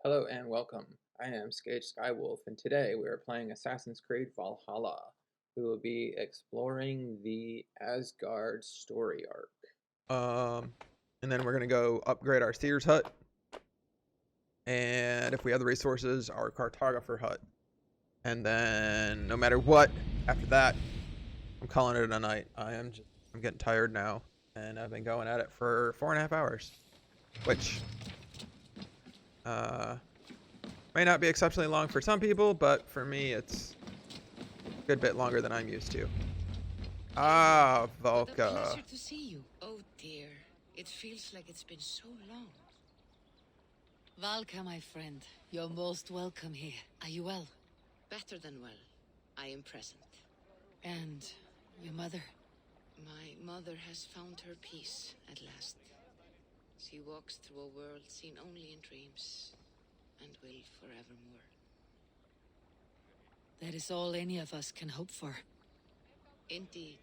Hello and welcome. I am Skage Skywolf, and today we are playing Assassin's Creed Valhalla. We will be exploring the Asgard story arc. And then we're gonna go upgrade our Seer's hut, and if we have the resources, our cartographer hut. And then, no matter what, after that, I'm calling it a night. I'm getting tired now, and I've been going at it for 4.5 hours, which uh, may not be exceptionally long for some people, but for me, it's a good bit longer than I'm used to. Ah, What a Volka. pleasure to see you. Oh dear, it feels like it's been so long. Valka, my friend, you're most welcome here. Are you well? Better than well. I am present. And your mother? My mother has found her peace at last. She walks through a world seen only in dreams, and will forevermore. That is all any of us can hope for. Indeed.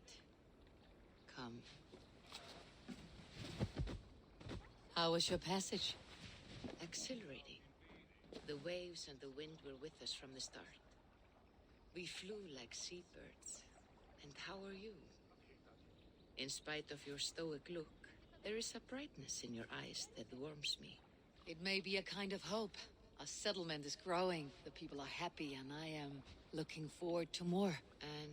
Come. How was your passage? Exhilarating. The waves and the wind were with us from the start. We flew like seabirds. And how are you? In spite of your stoic look, there is a brightness in your eyes that warms me. It may be a kind of hope. Our settlement is growing, the people are happy, and I am looking forward to more. And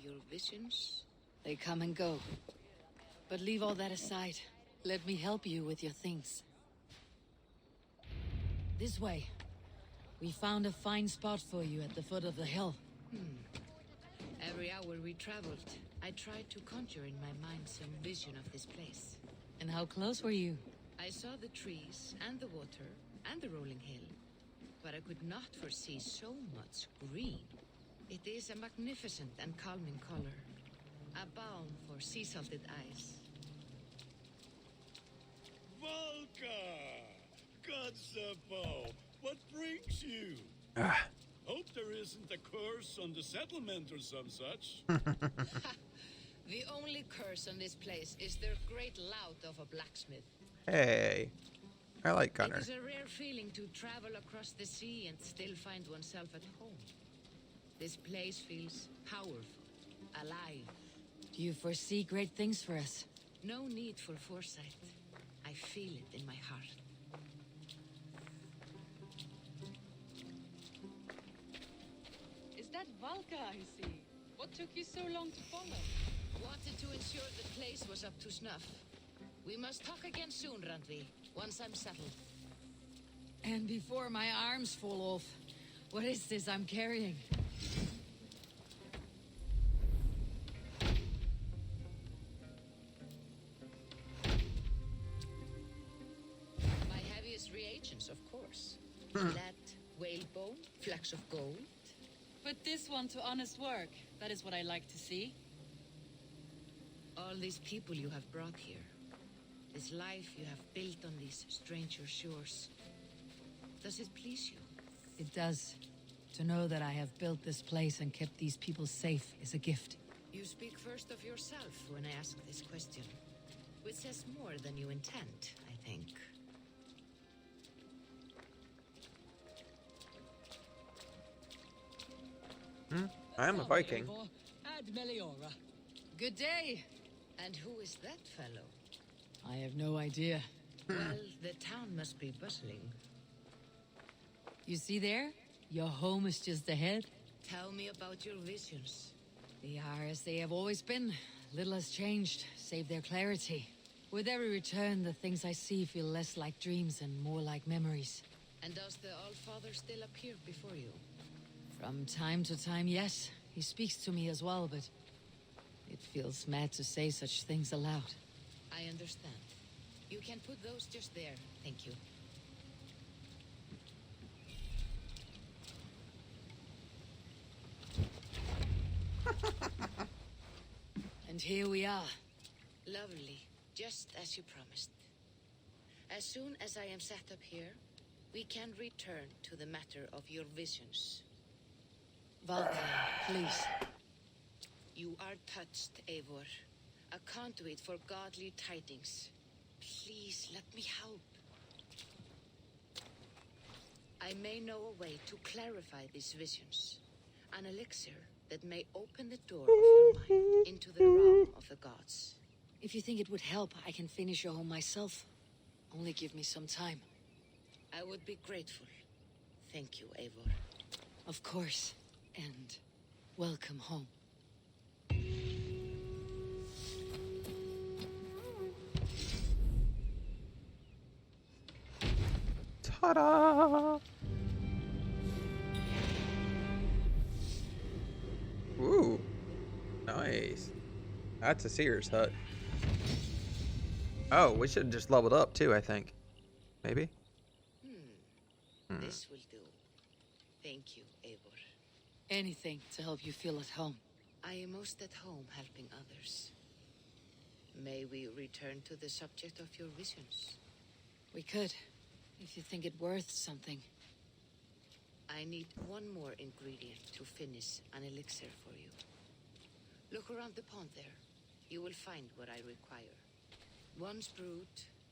your visions? They come and go. But leave all that aside. Let me help you with your things. This way. We found a fine spot for you at the foot of the hill. Every hour we traveled, I tried to conjure in my mind some vision of this place. And how close were you? I saw the trees and the water and the rolling hill, but I could not foresee so much green. It is a magnificent and calming color, a balm for sea-salted eyes. Volka! Gods above, what brings you? Ah. Hope there isn't a curse on the settlement or some such. The only curse on this place is their great lout of a blacksmith. Hey, I like Gunner. It is a rare feeling to travel across the sea and still find oneself at home. This place feels powerful, alive. Do you foresee great things for us? No need for foresight. I feel it in my heart. Is that Valka I see? What took you so long to follow? Wanted to ensure the place was up to snuff. We must talk again soon, Randvi, once I'm settled. And before my arms fall off, what is this I'm carrying? My heaviest reagents, of course. Lead, whalebone, flecks of gold. Put this one to honest work. That is what I like to see. All these people you have brought here. This life you have built on these stranger shores. Does it please you? It does. To know that I have built this place and kept these people safe is a gift. You speak first of yourself when I ask this question. Which says more than you intend, I think. I am a Viking. Ad Meliora. Good day! And who is that fellow? I have no idea. Well, the town must be bustling. You see there? Your home is just ahead. Tell me about your visions. They are as they have always been. Little has changed, save their clarity. With every return, the things I see feel less like dreams and more like memories. And does the Allfather still appear before you? From time to time, yes. He speaks to me as well, but it feels mad to say such things aloud. I understand. You can put those just there, thank you. And here we are. Lovely, just as you promised. As soon as I am set up here, we can return to the matter of your visions. Valka, please. You are touched, Eivor. A conduit for godly tidings. Please, let me help. I may know a way to clarify these visions. An elixir that may open the door of your mind into the realm of the gods. If you think it would help, I can finish your home myself. Only give me some time. I would be grateful. Thank you, Eivor. Of course. And welcome home. Ta-da! Ooh, nice. That's a seer's hut. Oh, we should have just leveled up too, I think. Maybe? This will do. Thank you, Eivor. Anything to help you feel at home. I am most at home helping others. May we return to the subject of your visions? We could, if you think it worth something. I need one more ingredient to finish an elixir for you. Look around the pond there. You will find what I require. Once brewed,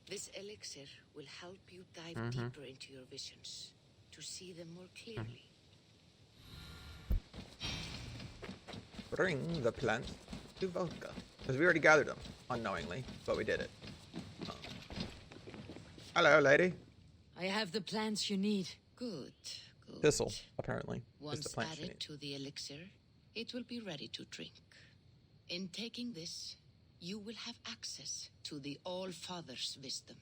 this elixir will help you dive deeper into your visions, to see them more clearly. Bring the plant to Volca. Because we already gathered them, unknowingly, but we did it. Hello, lady. I have the plants you need. Good, good. Thistle, apparently. Once Is the plant she added needs. to the elixir, it will be ready to drink. In taking this, you will have access to the All-Father's wisdom.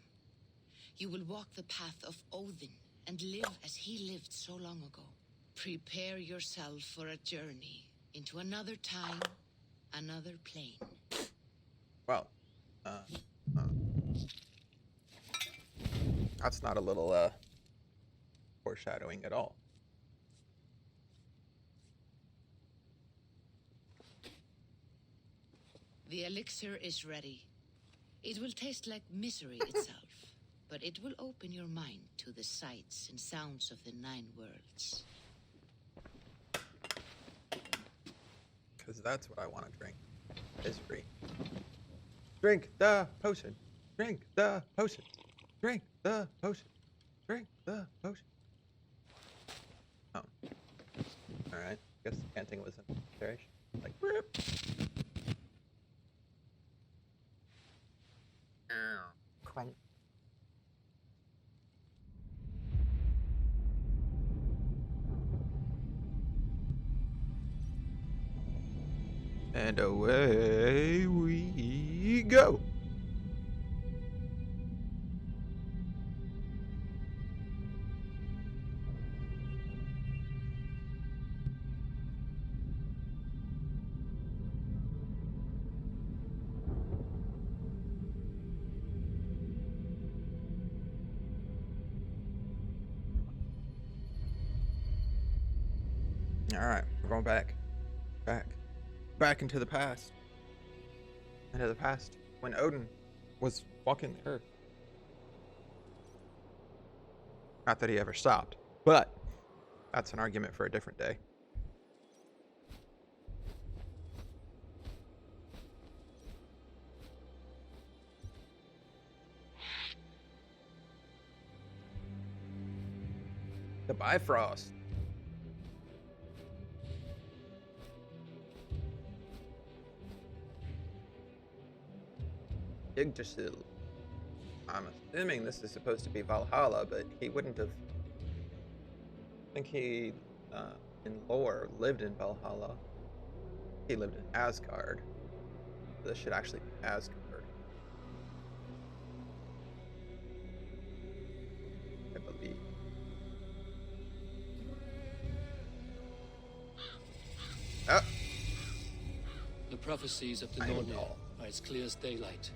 You will walk the path of Odin and live as he lived so long ago. Prepare yourself for a journey into another time, another plane. Well, that's not a little, foreshadowing at all. The elixir is ready. It will taste like misery itself, but it will open your mind to the sights and sounds of the 9 worlds. Because that's what I want to drink. It's free. Drink the potion. Drink the potion. Drink the potion. Drink the potion. Oh. Alright. Guess chanting was necessary. Like, rip. Crunk. And away we go. All right, we're going back. Back into the past. Into the past when Odin was walking the earth. Not that he ever stopped, but that's an argument for a different day. The Bifrost. Yggdrasil. I'm assuming this is supposed to be Valhalla, but he wouldn't have. I think he, in lore, lived in Valhalla. He lived in Asgard. This should actually be Asgard. I believe. Oh! The prophecies of the I Nornir know. are as clear as daylight.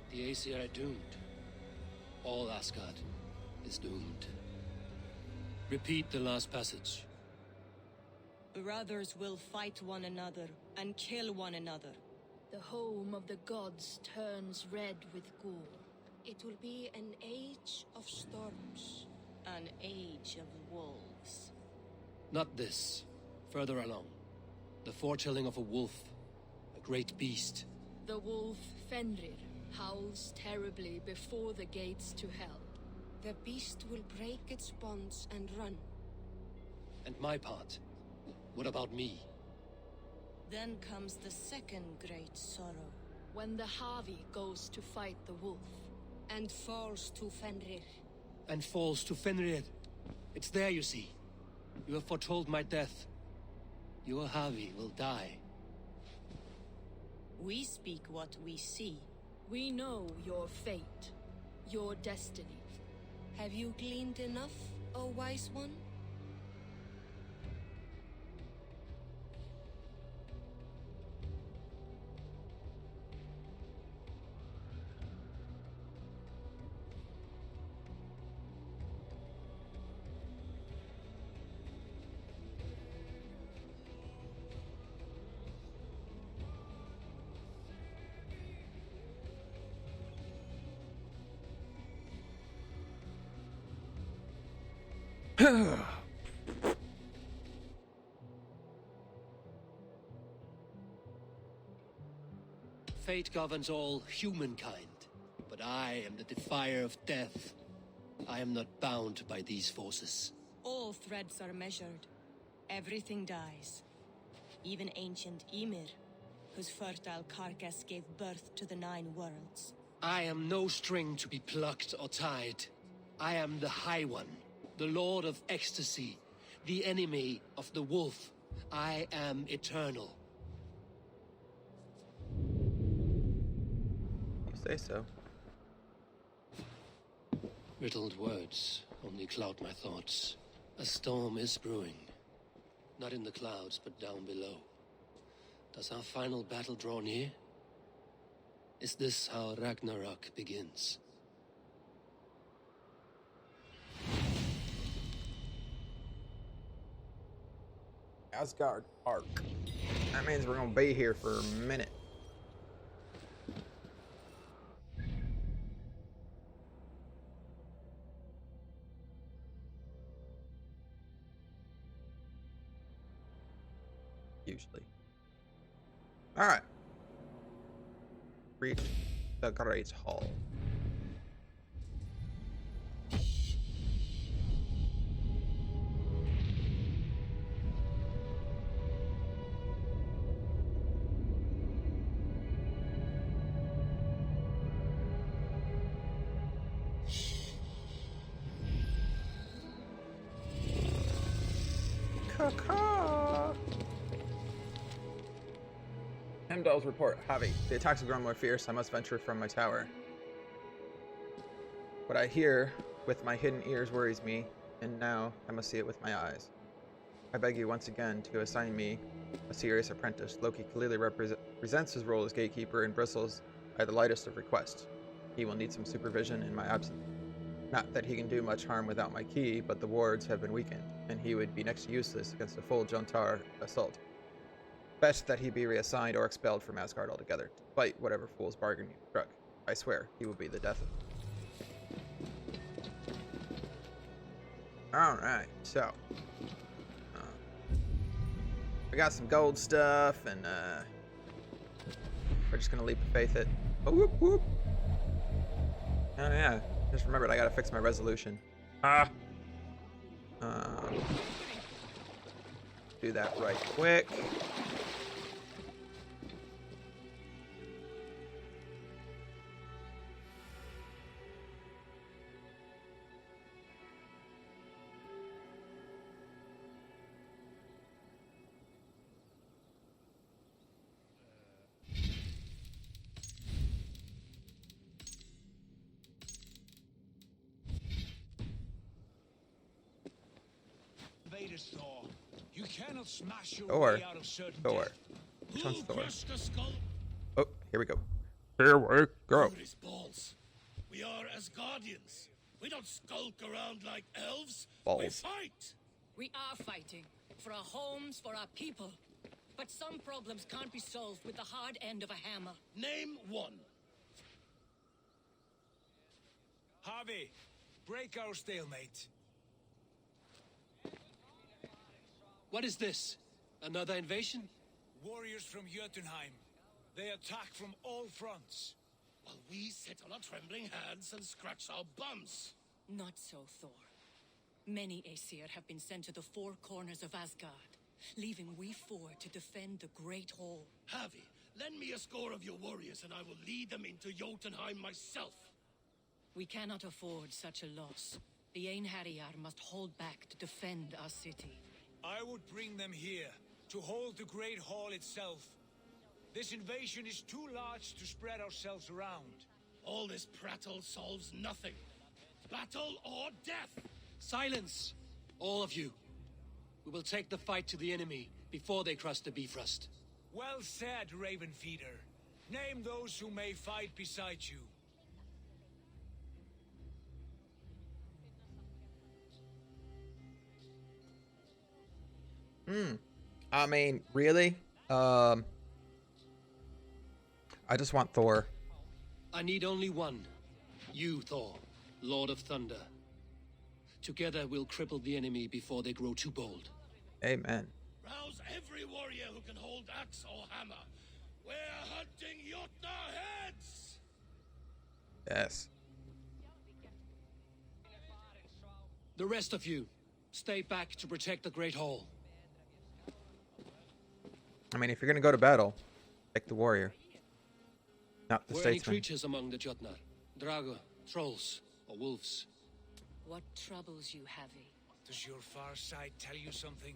The Aesir are doomed. All Asgard is doomed. Repeat the last passage. Brothers will fight one another and kill one another. The home of the gods turns red with gore. It will be an age of storms. An age of wolves. Not this. Further along. The foretelling of a wolf. A great beast. The wolf Fenrir howls terribly before the gates to hell. The beast will break its bonds and run. And my part? What about me? Then comes the second great sorrow. When the Harvey goes to fight the wolf. And falls to Fenrir. And falls to Fenrir. It's there, you see. You have foretold my death. Your Harvey will die. We speak what we see. We know your fate, your destiny. Have you gleaned enough, O wise one? Fate governs all humankind, but I am the defier of death. I am not bound by these forces. All threads are measured. Everything dies. Even ancient Ymir, whose fertile carcass gave birth to the 9 worlds. I am no string to be plucked or tied. I am the High One, the Lord of Ecstasy, the enemy of the wolf. I am eternal. You say so. Riddled words only cloud my thoughts. A storm is brewing. Not in the clouds, but down below. Does our final battle draw near? Is this how Ragnarok begins? Asgard Arc. That means we're gonna be here for a minute. Usually. Alright. Reach the Great Hall. Caw-caw. Hemdall's report. Javi, the attacks have grown more fierce. I must venture from my tower. What I hear with my hidden ears worries me, and now I must see it with my eyes. I beg you once again to assign me a serious apprentice. Loki clearly resents his role as gatekeeper and bristles at the lightest of requests. He will need some supervision in my absence. Not that he can do much harm without my key, but the wards have been weakened, and he would be next to useless against a full Jontar assault. Best that he be reassigned or expelled from Asgard altogether, despite whatever fool's bargain you struck. I swear, he will be the death of me. Alright, so. We got some gold stuff, and we're just gonna leap of faith it. Oh, whoop, whoop. Oh, yeah. Just remembered I gotta fix my resolution. Do that right quick. You cannot smash your Thor. way out of certain Thor. death. Which one's Thor? Crushed the skull? Oh, here we go. Here we go. His balls. We are Asgardians. We don't skulk around like elves. We Balls. fight. We are fighting for our homes, for our people. But some problems can't be solved with the hard end of a hammer. Name one. Harvey, break our stalemate. What is this? Another invasion? Warriors from Jotunheim. They attack from all fronts. While we sit on our trembling hands and scratch our bums. Not so, Thor. Many Aesir have been sent to the four corners of Asgard, leaving we four to defend the Great Hall. Havi, lend me a score of your warriors and I will lead them into Jotunheim myself. We cannot afford such a loss. The Einherjar must hold back to defend our city. I would bring them here, to hold the Great Hall itself. This invasion is too large to spread ourselves around. All this prattle solves nothing. Battle or death! Silence! All of you. We will take the fight to the enemy before they cross the Bifrost. Well said, Ravenfeeder. Name those who may fight beside you. I mean, really? I just want Thor. I need only one. You, Thor, Lord of Thunder. Together we'll cripple the enemy before they grow too bold. Amen. Rouse every warrior who can hold axe or hammer. We're hunting Jotnar heads! Yes. The rest of you, stay back to protect the Great Hall. I mean, if you're gonna go to battle, pick the warrior, not the Were any statesman. creatures among the Jotnar? Drago, trolls, or wolves? What troubles you, Havi? Does your far side tell you something?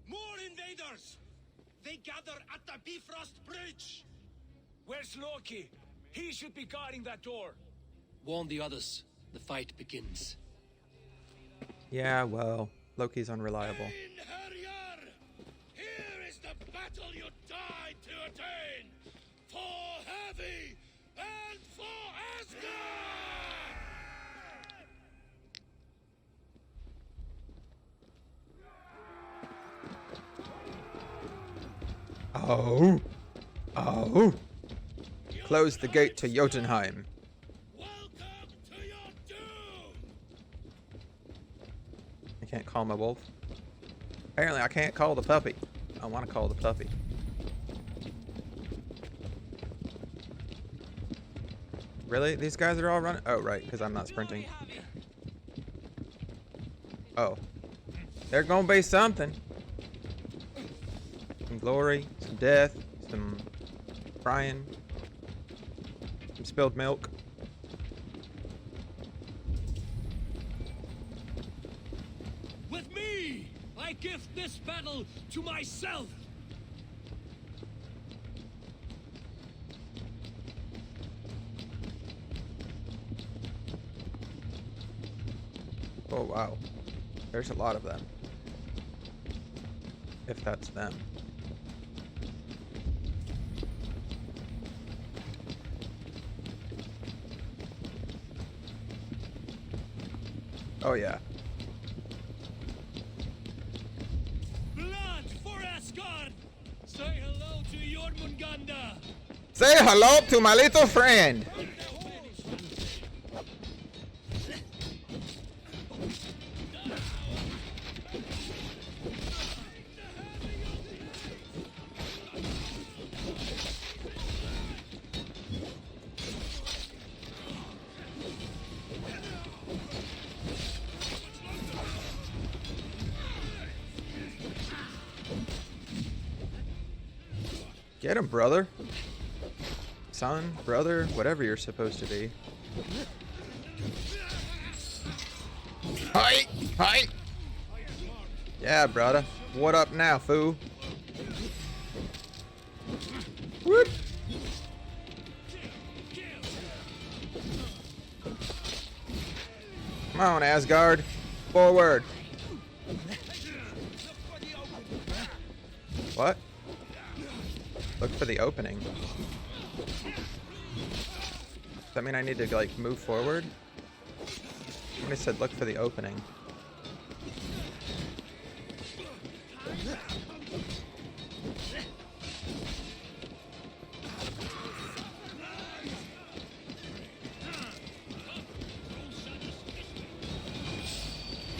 More invaders! They gather at the Bifrost Bridge! Where's Loki? He should be guarding that door. Warn the others. The fight begins. Yeah, well, Loki's unreliable. Einherjar! Here is the battle you died to attain! For Havi and for Asgard! Oh! Oh! Close the gate to Jotunheim. Welcome to your doom! I can't call my wolf. Apparently, I can't call the puppy. I want to call the puppy. Really? These guys are all running? Oh, right, because I'm not sprinting. Oh. There's gonna be something. Some glory, some death, some crying, some spilled milk. With me, I give this battle to myself! Oh, wow. There's a lot of them. If that's them. Oh, yeah. Blood for Asgard! Say hello to Jormungandr! Say hello to my little friend! Get him, brother. Son, brother, whatever you're supposed to be. Hi! Hi! Yeah, brother. What up now, fool? Whoop! Come on, Asgard. Forward. What? Look for the opening. Does that mean I need to, like, move forward? Somebody said look for the opening.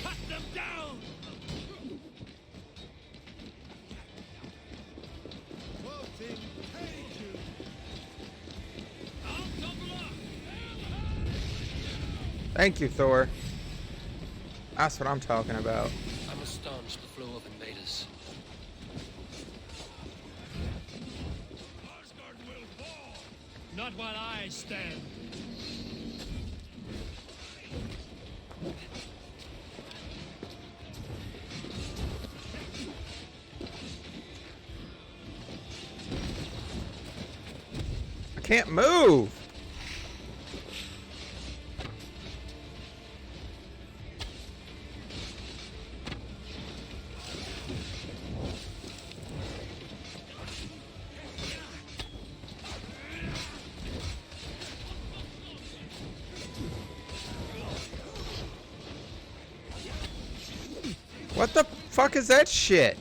Cut them down! Thank you, Thor. That's what I'm talking about. I must staunch the flow of invaders. Asgard will fall! Not while I stand. I can't move. What the fuck is that shit?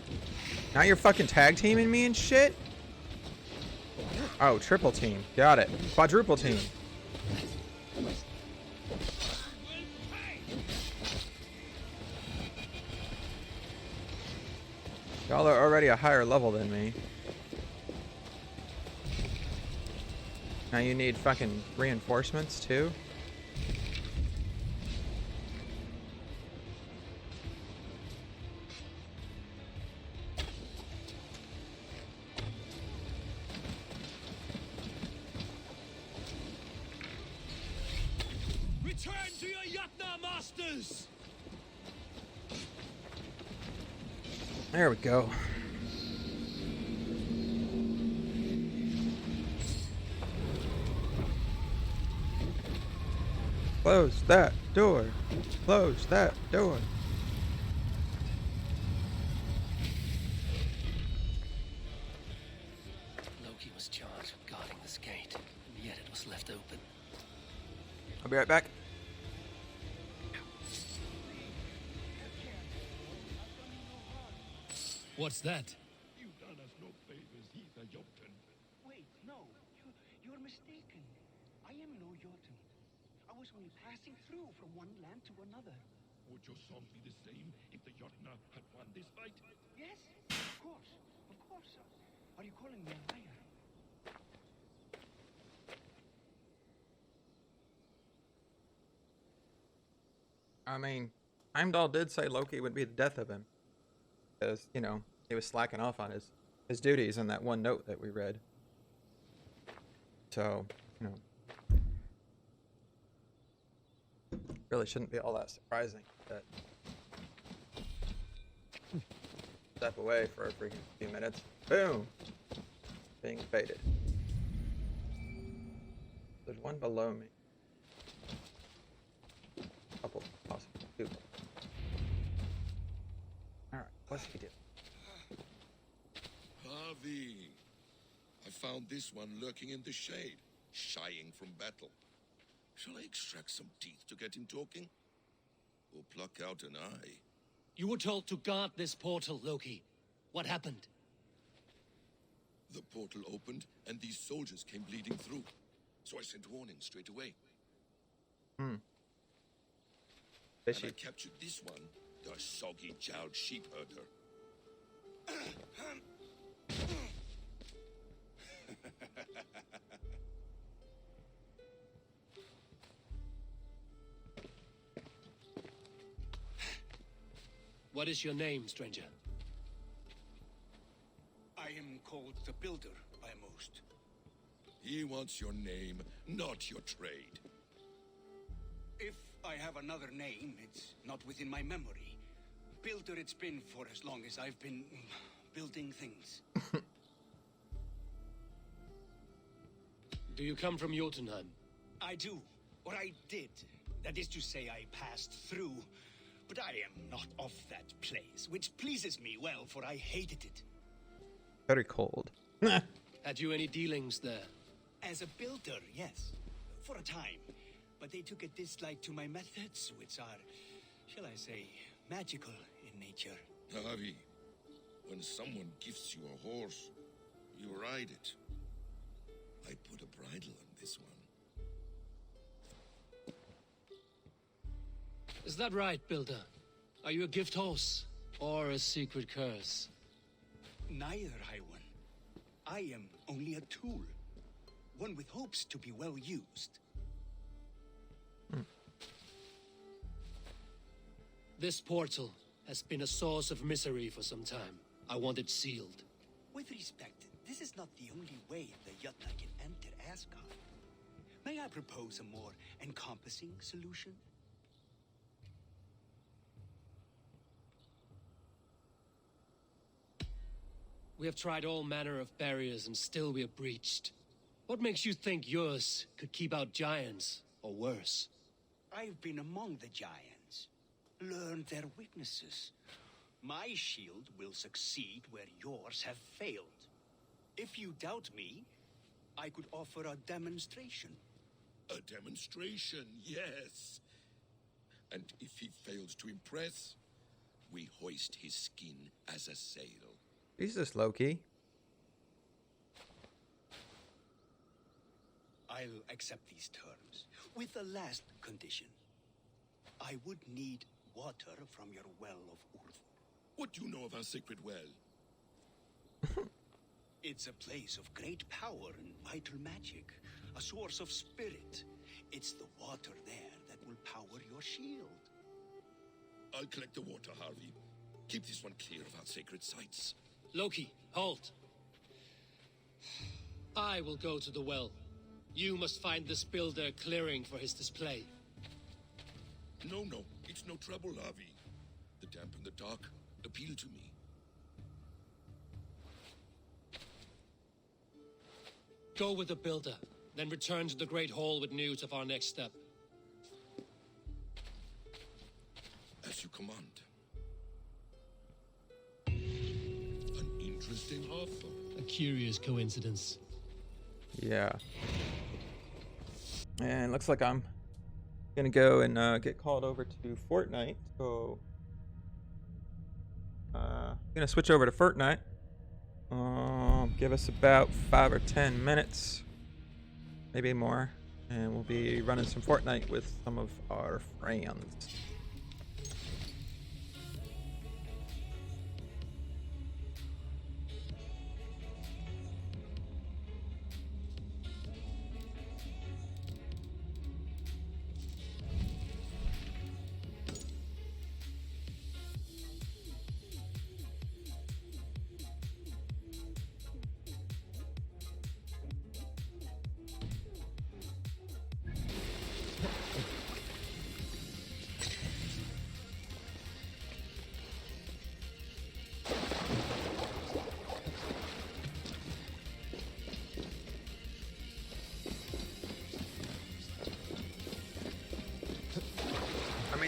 Now you're fucking tag teaming me and shit? Oh, triple team. Got it. Quadruple team. Y'all are already a higher level than me. Now you need fucking reinforcements too? Return to your Jotnar masters! There we go. Close that door. Close that door. Loki was charged with guarding this gate, and yet it was left open. I'll be right back. What's that? You've done us no favors, either, Jotun. Wait, no. You're mistaken. I am no Jotun. I was only passing through from one land to another. Would your song be the same if the Jotnar had won this fight? Yes, of course. Of course. Are you calling me a liar? I mean, Heimdall did say Loki would be the death of him. Because, you know, he was slacking off on his duties in that one note that we read. So, you know, really shouldn't be all that surprising that step away for a freaking few minutes. Boom! Being invaded. There's one below me. Couple, possible two. Alright, what's he do? Harvey, I found this one lurking in the shade, shying from battle. Shall I extract some teeth to get him talking? Or pluck out an eye? You were told to guard this portal, Loki. What happened? The portal opened, and these soldiers came bleeding through. So I sent warning straight away. Hmm. And I captured this one, the soggy-jowled sheep herder. What is your name, stranger? I am called the Builder by most. He wants your name, not your trade. If I have another name, it's not within my memory. Builder it's been for as long as I've been building things. Do you come from Jotunheim? I do. Or I did. That is to say, I passed through. But I am not of that place, which pleases me well, for I hated it. Very cold. Had you any dealings there? As a builder, yes. For a time. But they took a dislike to my methods, which are, shall I say, magical in nature. Harvey, when someone gifts you a horse, you ride it. I put a bridle on this one. Is that right, Builder? Are you a gift horse? Or a secret curse? Neither, High One. I am only a tool. One with hopes to be well used. This portal has been a source of misery for some time. I want it sealed. With respect, this is not the only way the Jotnar can enter Asgard. May I propose a more encompassing solution? We have tried all manner of barriers and still we are breached. What makes you think yours could keep out giants, or worse? I've been among the giants, learned their weaknesses. My shield will succeed where yours have failed. If you doubt me, I could offer a demonstration. A demonstration, yes. And if he fails to impress, we hoist his skin as a sail. Jesus, Loki. I'll accept these terms, with the last condition. I would need water from your well of Urth. What do you know of our sacred well? It's a place of great power and vital magic, a source of spirit. It's the water there that will power your shield. I'll collect the water, Harvey. Keep this one clear of our sacred sites. Loki, halt! I will go to the well. You must find this builder clearing for his display. No, it's no trouble, Harvey. The damp and the dark appeal to me. Go with the builder, then return to the Great Hall with news of our next step. As you command. An interesting offer. A curious coincidence. Yeah. And looks like I'm gonna go and get called over to Fortnite. So gonna switch over to Fortnite. Give us about 5 or 10 minutes, maybe more, and we'll be running some Fortnite with some of our friends.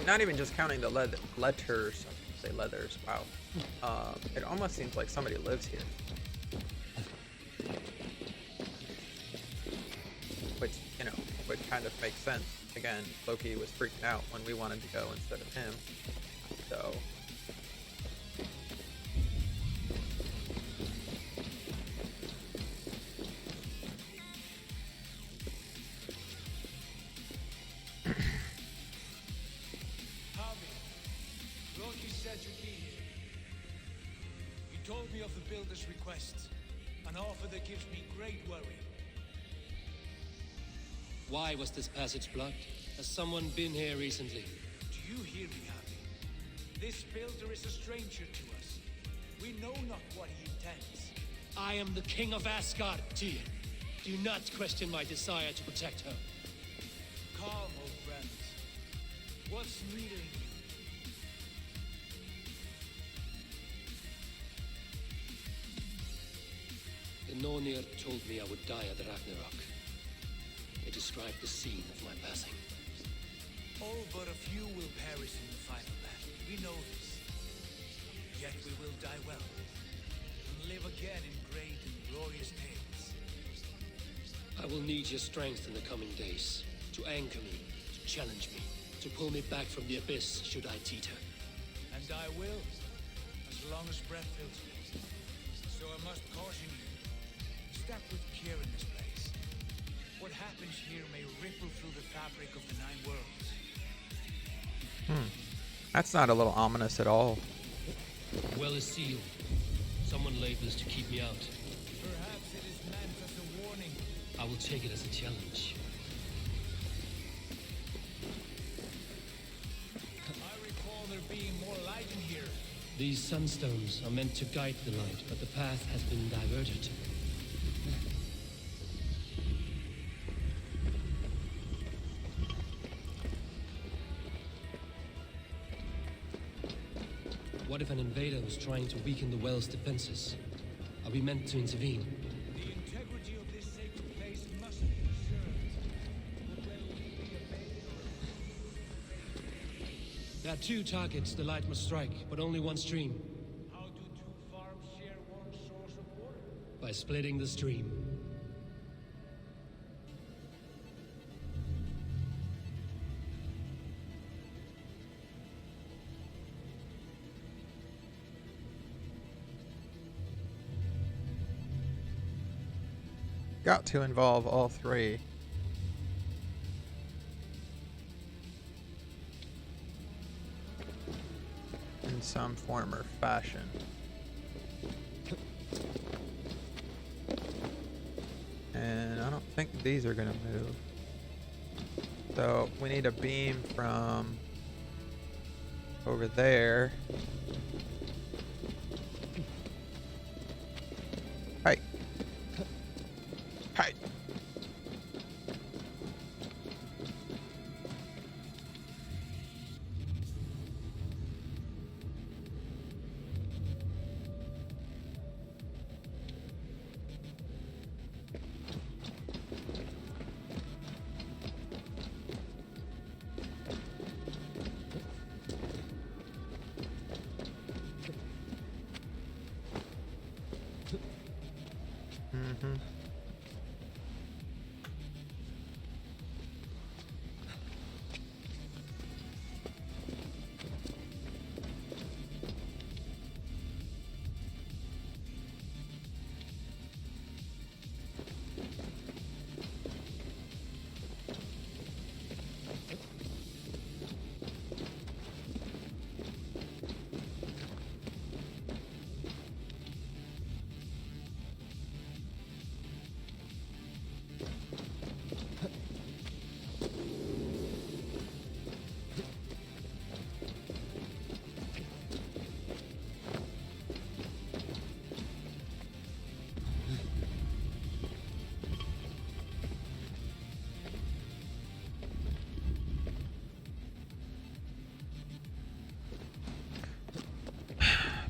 Not even just counting the letters, say leathers, wow. It almost seems like somebody lives here. Which, you know, would kind of make sense. Again, Loki was freaking out when we wanted to go instead of him. So... Request, an offer that gives me great worry. Why was this passage blocked? Has someone been here recently? Do you hear me, Harvey? This builder is a stranger to us. We know not what he intends. I am the king of Asgard, Tyr. Do not question my desire to protect her. Calm, old friend. What's needing you? The Nornir told me I would die at Ragnarok. They described the scene of my passing. All but a few will perish in the final battle. We know this. Yet we will die well, and live again in great and glorious tales. I will need your strength in the coming days, to anchor me, to challenge me, to pull me back from the abyss should I teeter. And I will, as long as breath fills me. So I must caution you. Step with care in this place. What happens here may ripple through the fabric of the 9 worlds. That's not a little ominous at all. Well is sealed. Someone labors to keep me out. Perhaps it is meant as a warning. I will take it as a challenge. I recall there being These sunstones are meant to guide the light, but the path has been diverted. What if an invader was trying to weaken the well's defenses? Are we meant to intervene? The integrity of this sacred place must be preserved. But when will we be available? There are 2 targets the light must strike, but only one stream. How do 2 farms share one source of water? By splitting the stream. Got to involve all 3. In some form or fashion. And I don't think these are gonna move. So we need a beam from over there. Hey. Hey. Mm-hmm.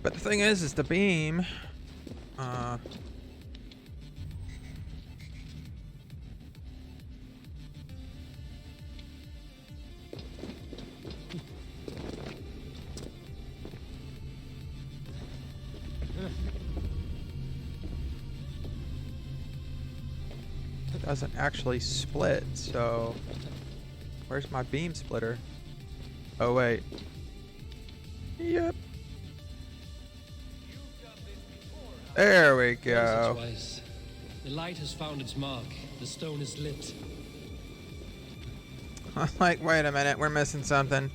But the thing is the beam, doesn't actually split, so where's my beam splitter? Oh wait. Yep. There we go. Twice. The light has found its mark. The stone is lit. I'm like, wait a minute, we're missing something.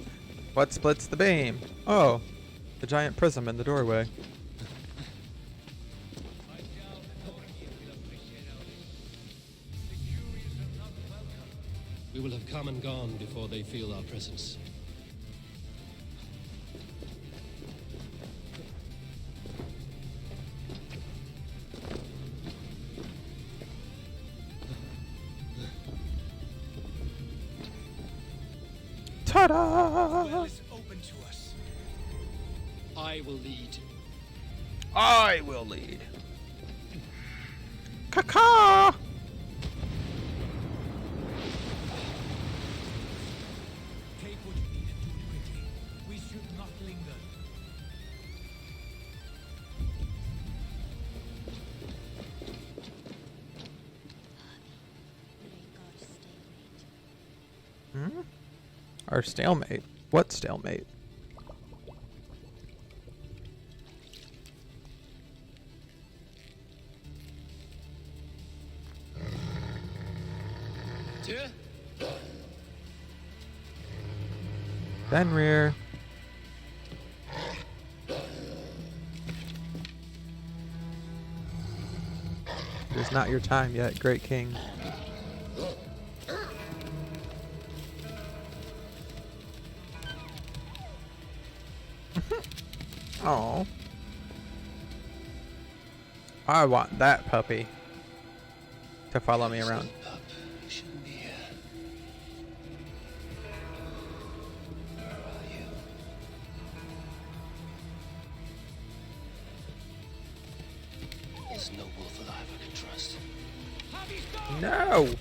What splits the beam? Oh, the giant prism in the doorway. We will have come and gone before they feel our presence. Ta-da! Well is open to us. I will lead. I will lead. Caca! Take what you need and do it quickly. We should not linger. Hmm? Our stalemate? What stalemate? Fenrir. It is not your time yet, Great King. Oh. I want that puppy to follow me around. Pup, you shouldn't be here. Where are you? There's no wolf alive I can trust. No!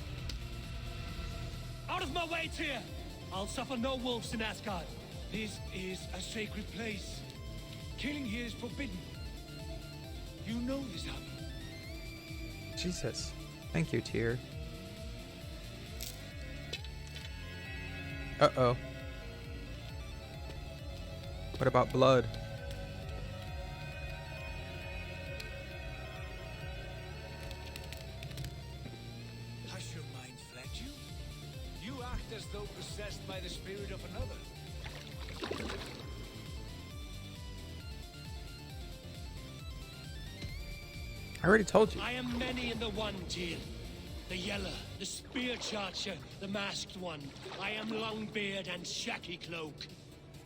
Out of my way, Tyr! I'll suffer no wolves in Asgard. This is a sacred place. Killing here is forbidden. You know this, Havi. Jesus. Thank you, Tyr. Uh-oh. What about blood? Has your mind fled you? You act as though possessed by the spirit of another. I already told you. I am many in the one, Tyr. The Yeller, the Spear Charger, the Masked One. I am Longbeard and Shacky Cloak.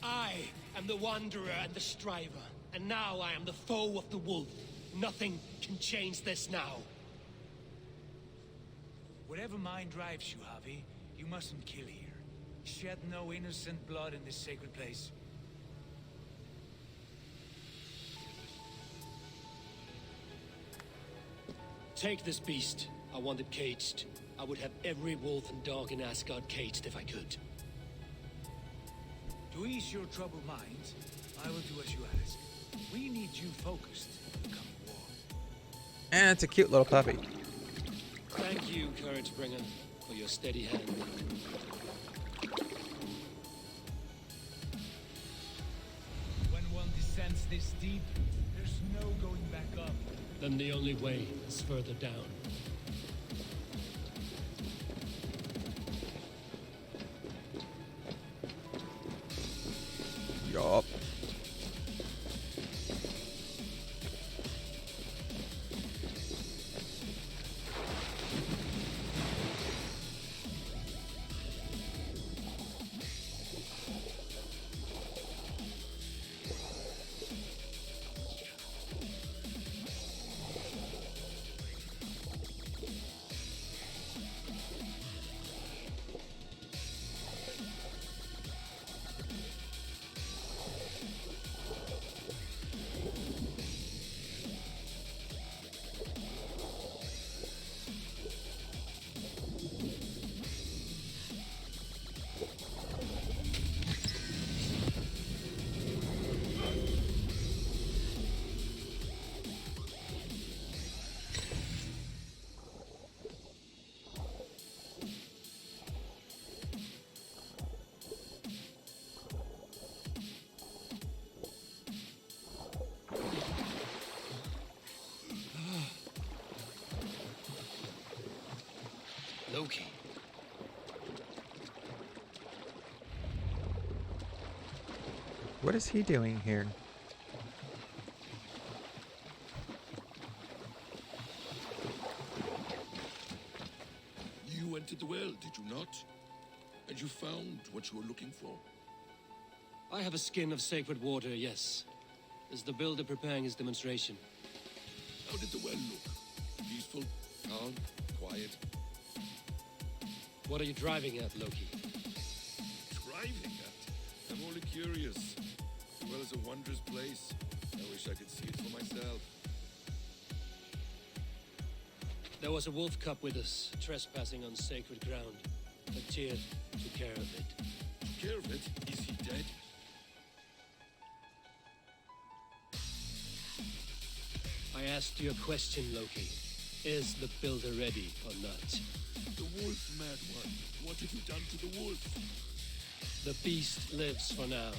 I am the Wanderer and the Striver. And now I am the foe of the Wolf. Nothing can change this now. Whatever mind drives you, Javi, you mustn't kill here. Shed no innocent blood in this sacred place. Take this beast. I want it caged. I would have every wolf and dog in Asgard caged if I could. To ease your troubled mind, I will do as you ask. We need you focused for the coming war. And it's a cute little puppy. Thank you, Courage Bringer, for your steady hand. When one descends this deep, there's no going back up. Then the only way is further down. Yup. Loki. What is he doing here? You entered the well, did you not? And you found what you were looking for. I have a skin of sacred water, yes. Is the builder preparing his demonstration? How did the well look? Peaceful, calm, quiet? What are you driving at, Loki? Driving at? I'm only curious. The well is a wondrous place. I wish I could see it for myself. There was a wolf cub with us, trespassing on sacred ground. But Tyr took care of it. Took care of it? Is he dead? I asked you a question, Loki. Is the builder ready or not? The wolf, mad one. What have you done to the wolf? The beast lives for now.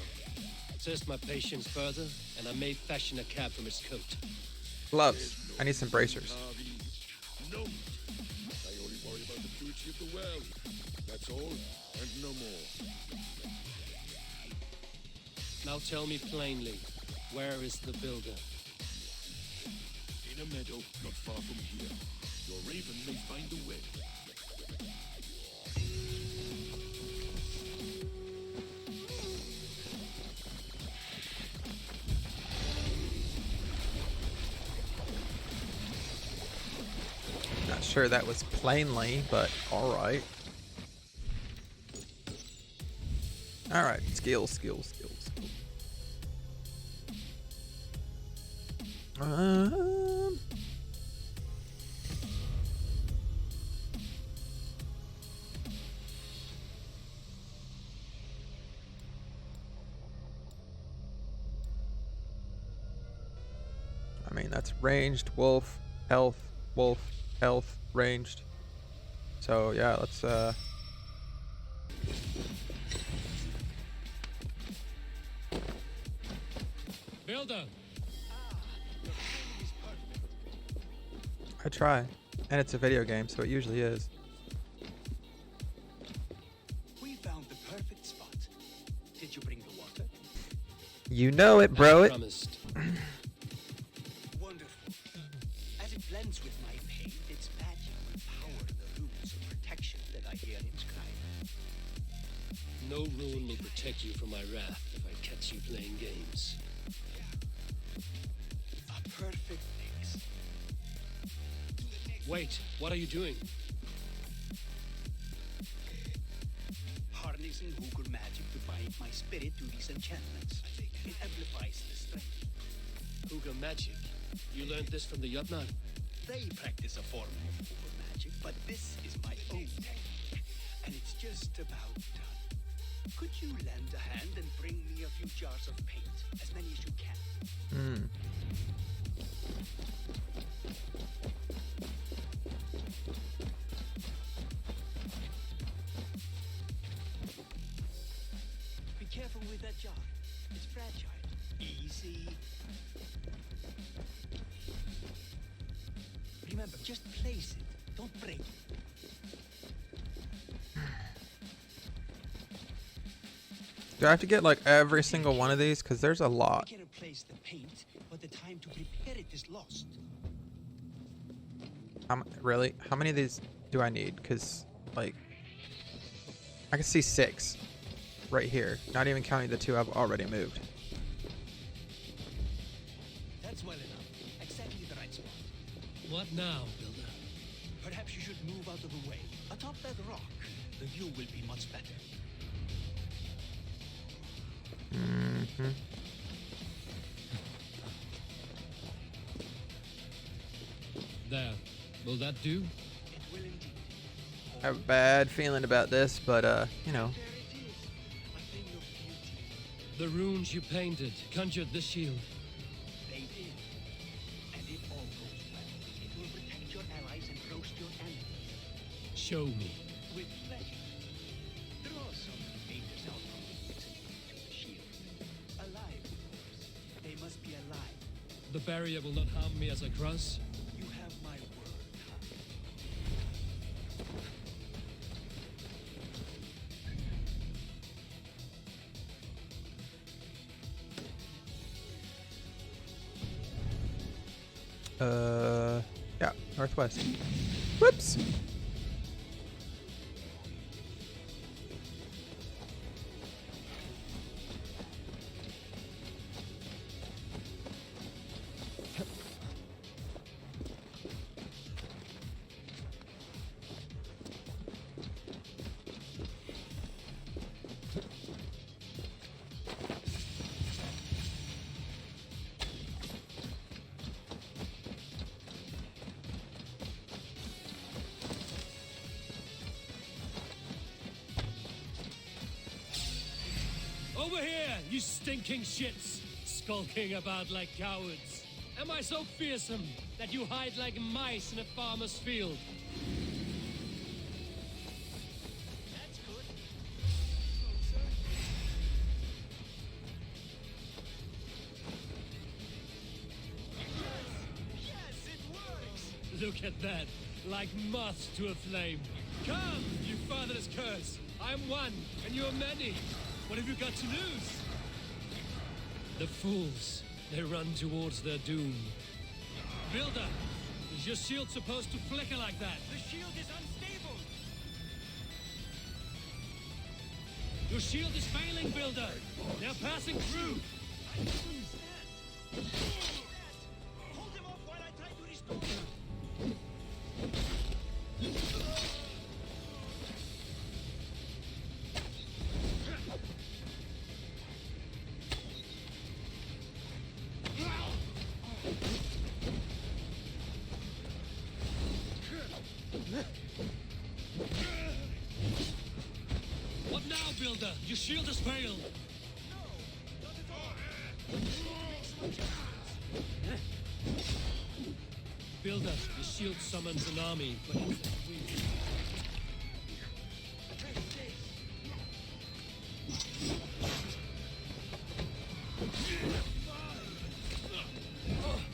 Test my patience further, and I may fashion a cap from its coat. Gloves. I need some bracers. No. I only worry about the purity of the well. That's all, and no more. Now tell me plainly, where is the builder? In a meadow not far from here. Your raven may find a way. sure that was plainly, but alright. Alright, skills, skills, skills. I mean, that's ranged, wolf, health, ranged. So yeah, let's Builder. I try. And it's a video game, so it usually is. We found the perfect spot. Did you bring the water? You know it, bro. It Promised. Wonderful. As it blends with my paint, its magic will power the runes of protection that I hear inscribed. No rune will protect you from my wrath if I catch you playing games. A perfect mix. Wait, what are you doing? Harnessing Hooker magic to bind my spirit to these enchantments. It amplifies the strength. Hooker magic? You learned this from the Jotnar? They practice a form of Hooker magic, but this is my own technique, and it's just about done. Could you lend a hand and bring me a few jars of paint, as many as you can? Be careful with that jar. It's fragile. Easy. Remember, just place it. Don't break it. do I have to get like every single one of these? Because there's a lot. We can replace the paint, but the time to prepare it is lost. Really? How many of these do I need? Because, like, I can see 6 right here. Not even counting the 2 I've already moved. That's well enough. Exactly the right spot. What now, Builder? Perhaps you should move out of the way. Atop that rock, the view will be much better. There. Will that do? It will indeed. I have a bad feeling about this, but, you know. There it is. A thing of beauty. The runes you painted conjured the shield. They did. And if all goes well, it will protect your allies and roast your enemies. Show me. With pleasure. Draw some painters out from the woods and put to the shield. Alive, of course. They must be alive. The barrier will not harm me as I cross. You have my word. Yeah, northwest. Whoops. Over here, you stinking shits! Skulking about like cowards. Am I so fearsome that you hide like mice in a farmer's field? That's good. Yes, it works. Look at that, like moths to a flame. Come, you fatherless curse! I'm one, and you're many. What have you got to lose? The fools, they run towards their doom. Builder, is your shield supposed to flicker like that? The shield is unstable. Your shield is failing, Builder. They're passing through. I don't understand. Hold him off while I try to restore him. your shield has failed! Builder, your shield summons an army, but it's weak.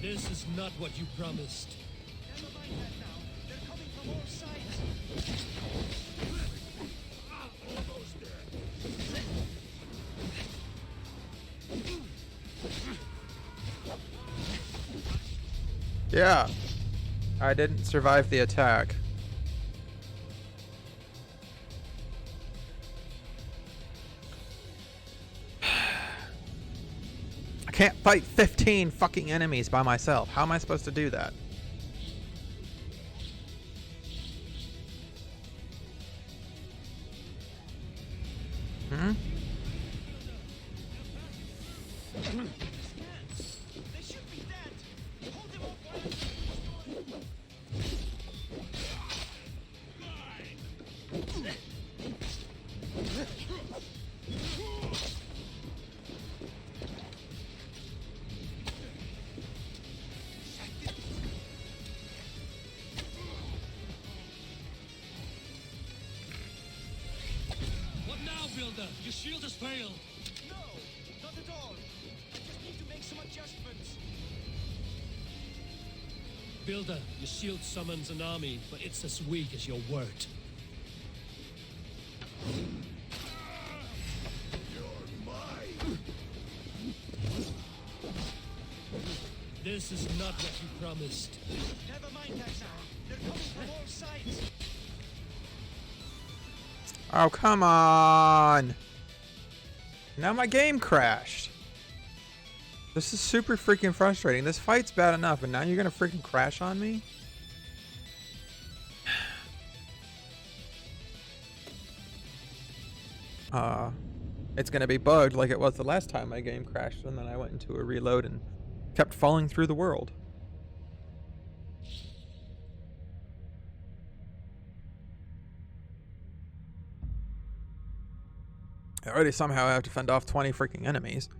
This is not what you promised. Never mind that now. They're coming from all sides. Almost there. Yeah. I didn't survive the attack. I can't fight 15 fucking enemies by myself. How am I supposed to do that? Hmm? They should be dead. Hold them off while What now, Builder? Your shield has failed. No, not at all. I just need to make some adjustments. Builder, your shield summons an army, but it's as weak as your word. This is not what you promised. Never mind that now. They're coming from all sides. Oh, come on! Now my game crashed. This is super freaking frustrating. This fight's bad enough, and now you're gonna freaking crash on me? It's gonna be bugged like it was the last time my game crashed, and then I went into a reload and kept falling through the world. I already somehow have to fend off 20 freaking enemies.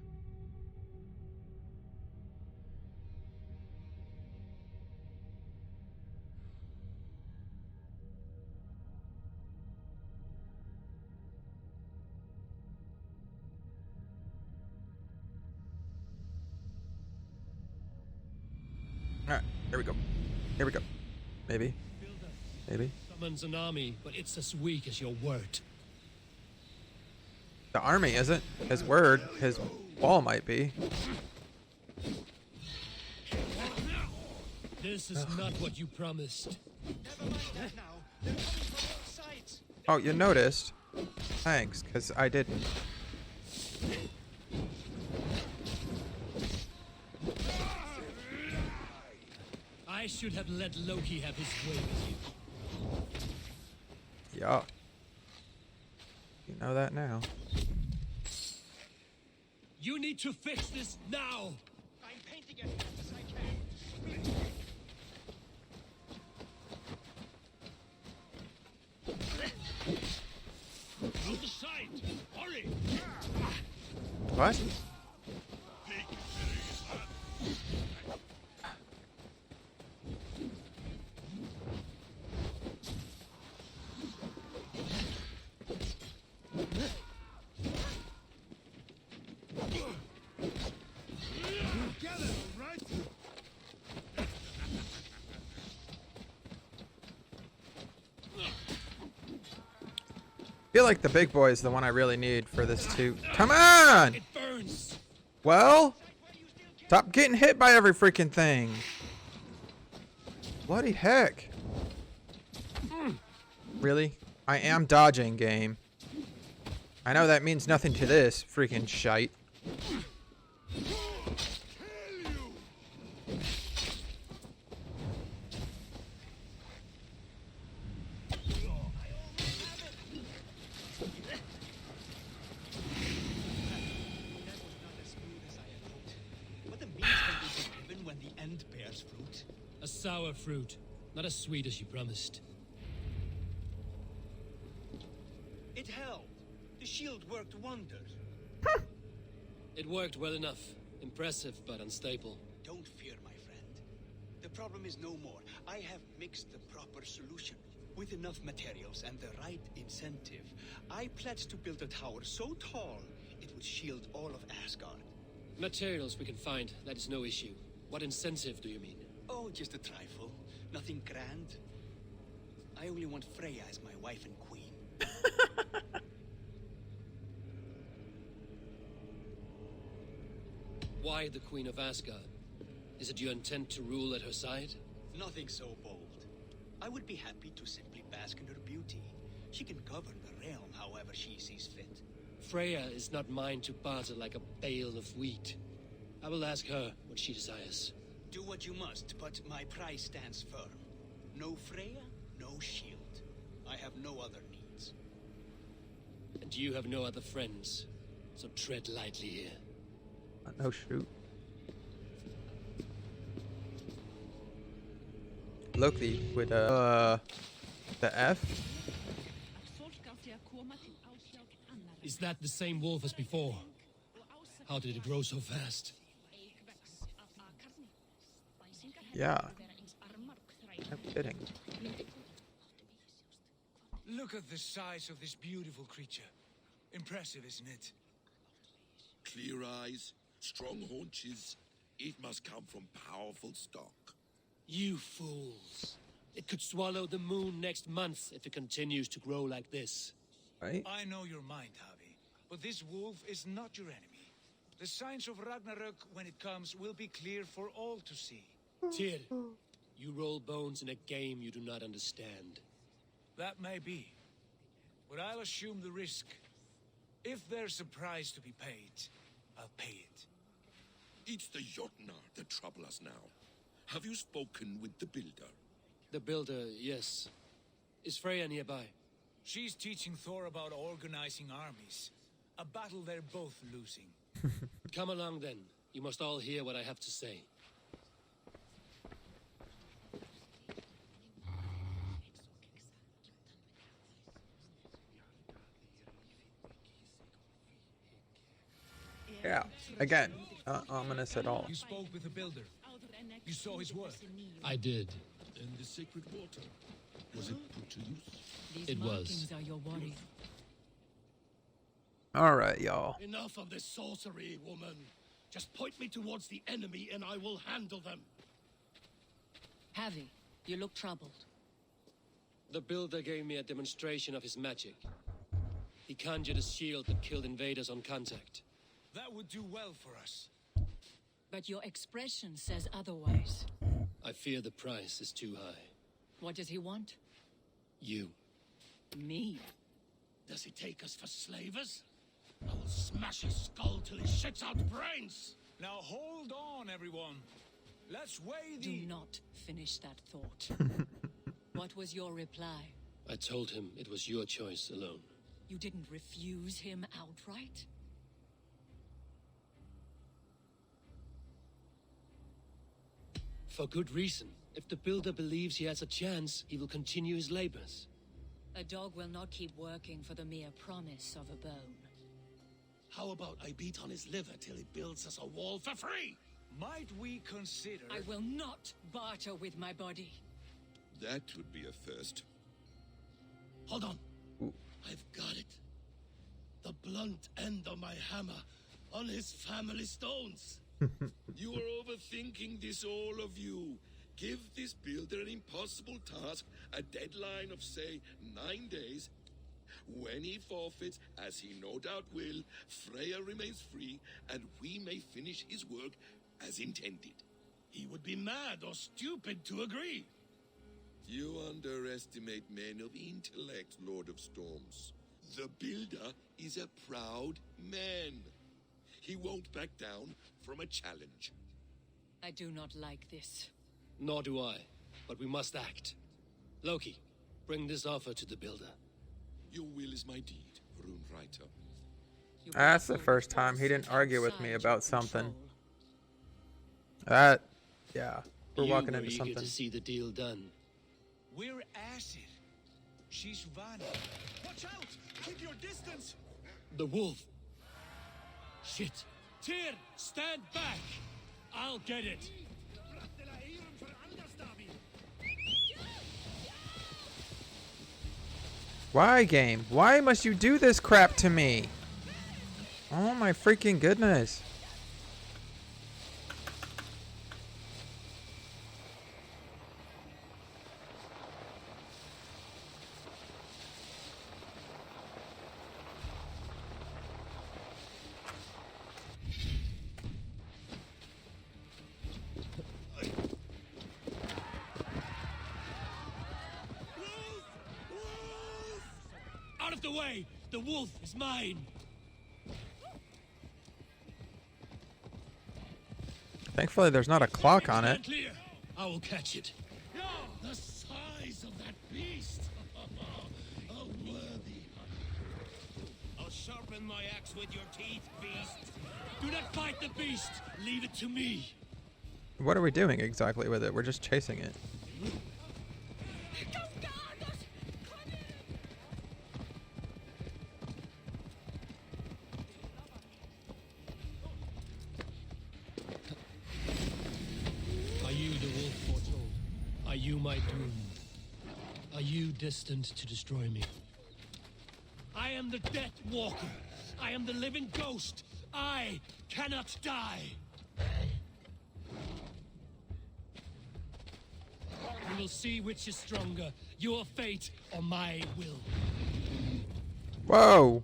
Alright, here we go. Here we go. Maybe. Maybe. Summons an army, but it's as weak as your word. The army isn't. His word, his wall might be. This is not what you promised. Never mind that now. They're coming from all sides. Oh, you noticed. Thanks, because I didn't. I should have let Loki have his way with you. Yeah. You know that now. You need to fix this now! I'm painting as fast as I can. Out the sight! Hurry! What? I feel like the big boy is the one I really need for this too. Come on! It burns! Well, stop getting hit by every freaking thing. Bloody heck. Really? I am dodging, game. I know that means nothing to this freaking shite. A sour fruit, not as sweet as you promised. It held. The shield worked wonder. It worked well enough. Impressive, but unstable. Don't fear, my friend. The problem is no more. I have mixed the proper solution. With enough materials and the right incentive, I pledge to build a tower so tall it would shield all of Asgard. Materials we can find, that is no issue. What incentive do you mean? Oh, just a trifle. Nothing grand. I only want Freya as my wife and queen. Why the Queen of Asgard? Is it your intent to rule at her side? Nothing so bold. I would be happy to simply bask in her beauty. She can govern the realm however she sees fit. Freya is not mine to barter like a bale of wheat. I will ask her what she desires. Do what you must, but my price stands firm. No Freya, no shield. I have no other needs. And you have no other friends, so tread lightly here. No shoot. Loki with the F. Is that the same wolf as before? How did it grow so fast? Yeah. No kidding. Look at the size of this beautiful creature. Impressive, isn't it? Clear eyes, strong haunches. It must come from powerful stock. You fools. It could swallow the moon next month if it continues to grow like this. Right? I know your mind, Javi, but this wolf is not your enemy. The signs of Ragnarök, when it comes, will be clear for all to see. Tyr, you roll bones in a game you do not understand. That may be, but I'll assume the risk. If there's a price to be paid, I'll pay it. It's the Jotnar that trouble us now. Have you spoken with the builder? The builder, yes. Is Freya nearby? She's teaching Thor about organizing armies. A battle they're both losing. Come along then. You must all hear what I have to say. Yeah. Again, not ominous at all. You spoke with the builder. You saw his work. I did. And the sacred water, was it put to use? It was. Are your worry. All right, y'all. Enough of this sorcery, woman. Just point me towards the enemy and I will handle them. Javi, you look troubled. The builder gave me a demonstration of his magic. He conjured a shield that killed invaders on contact. That would do well for us. But your expression says otherwise. I fear the price is too high. What does he want? You. Me? Does he take us for slavers? I will smash his skull till he shits out brains! Now hold on, everyone. Let's weigh the... Do not finish that thought. What was your reply? I told him it was your choice alone. You didn't refuse him outright? For good reason. If the builder believes he has a chance, he will continue his labors. A dog will not keep working for the mere promise of a bone. How about I beat on his liver till he builds us a wall for free? Might we consider... I will not barter with my body. That would be a first. Hold on. Ooh. I've got it. The blunt end of my hammer on his family stones. You are overthinking this, all of you. Give this builder an impossible task, a deadline of, say, 9 days. When he forfeits, as he no doubt will, Freya remains free, and we may finish his work as intended. He would be mad or stupid to agree. You underestimate men of intellect, Lord of Storms. The builder is a proud man. He won't back down from a challenge. I do not like this. Nor do I, but we must act. Loki, bring this offer to the builder. Your will is my deed, Rune Writer. That's the first time he didn't argue with me about something. That, yeah, we're walking into something. To see the deal done. We're acid. She's Vanya. Watch out! Keep your distance! The wolf! it! Tyr, stand back! I'll get it! Why, game? Why must you do this crap to me? Oh my freaking goodness. Out of the way! The wolf is mine! Thankfully, there's not a clock on it. Clear. I will catch it. The size of that beast! A worthy hunter. I'll sharpen my axe with your teeth, beast. Do not fight the beast! Leave it to me! What are we doing exactly with it? We're just chasing it. Are you the wolf foretold? Are you my doom? Are you destined to destroy me? I am the Death Walker. I am the living ghost. I cannot die. We will see which is stronger, your fate or my will. Whoa!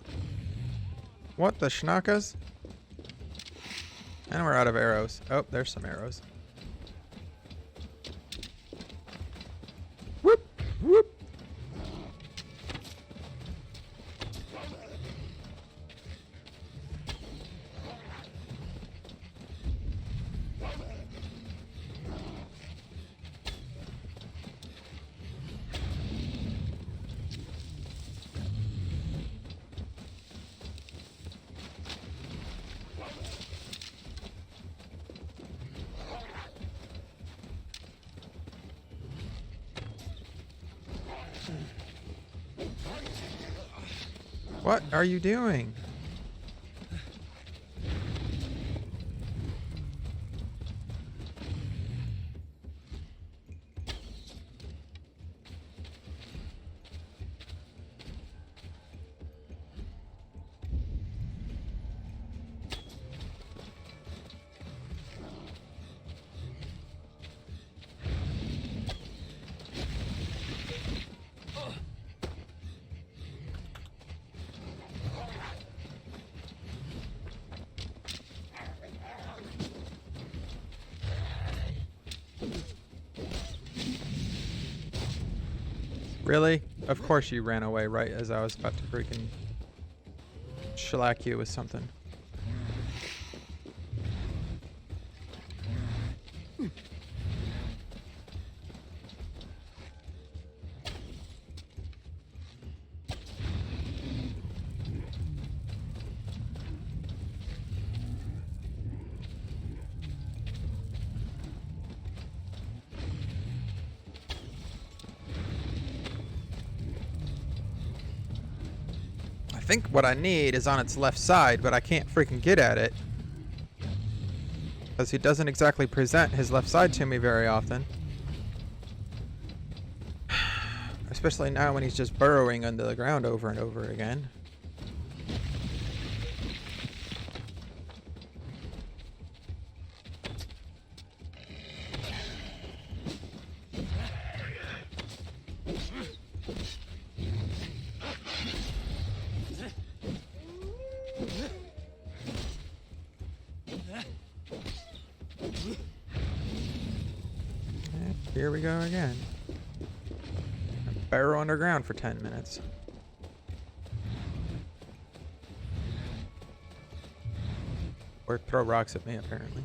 What the schnackers? And we're out of arrows. Oh, there's some arrows. Whoop! Whoop! What are you doing? Really? Of course you ran away right as I was about to freaking shellac you with something. I think what I need is on its left side, but I can't freaking get at it. Because he doesn't exactly present his left side to me very often. Especially now when he's just burrowing under the ground over and over again. Here we go again. Burrow underground for 10 minutes. Or throw rocks at me, apparently.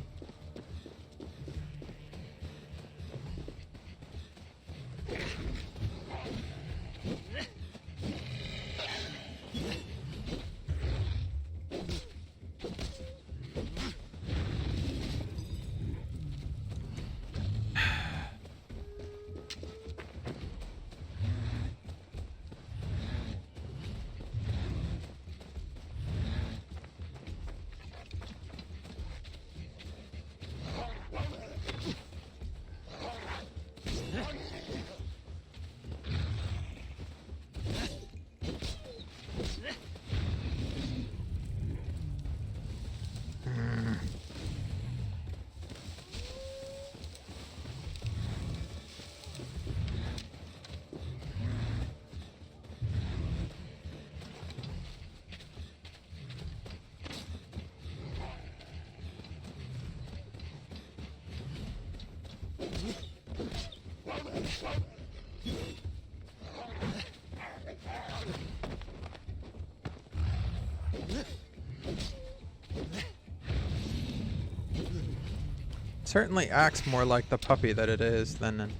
certainly acts more like the puppy that it is than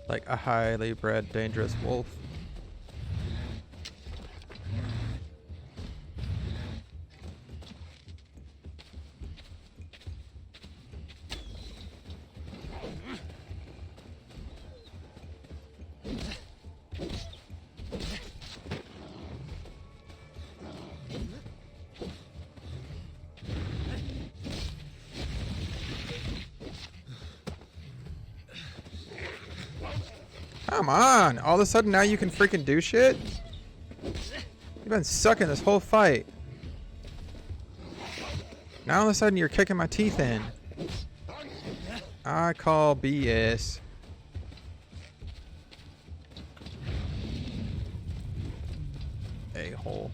like a highly bred dangerous wolf. Come on! All of a sudden now you can freaking do shit? You've been sucking this whole fight. Now all of a sudden you're kicking my teeth in. I call BS. A-hole.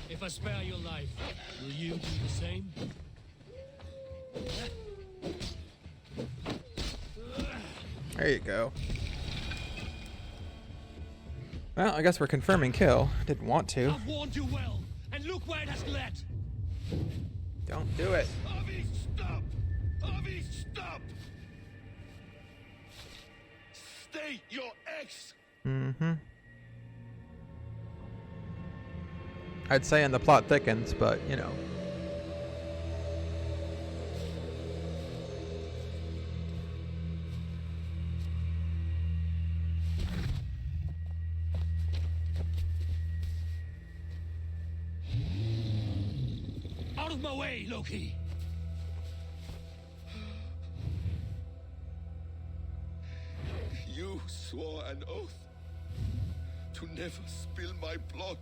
If I spare your life, will you do the same? There you go. Well, I guess we're confirming kill. Didn't want to. I've warned you well, and look where it has led. Don't do it. Avi, stop! Avi, stop! Stay your ex! Mm-hmm. I'd say and the plot thickens, but, you know. Out of my way, Loki! You swore an oath to never spill my blood.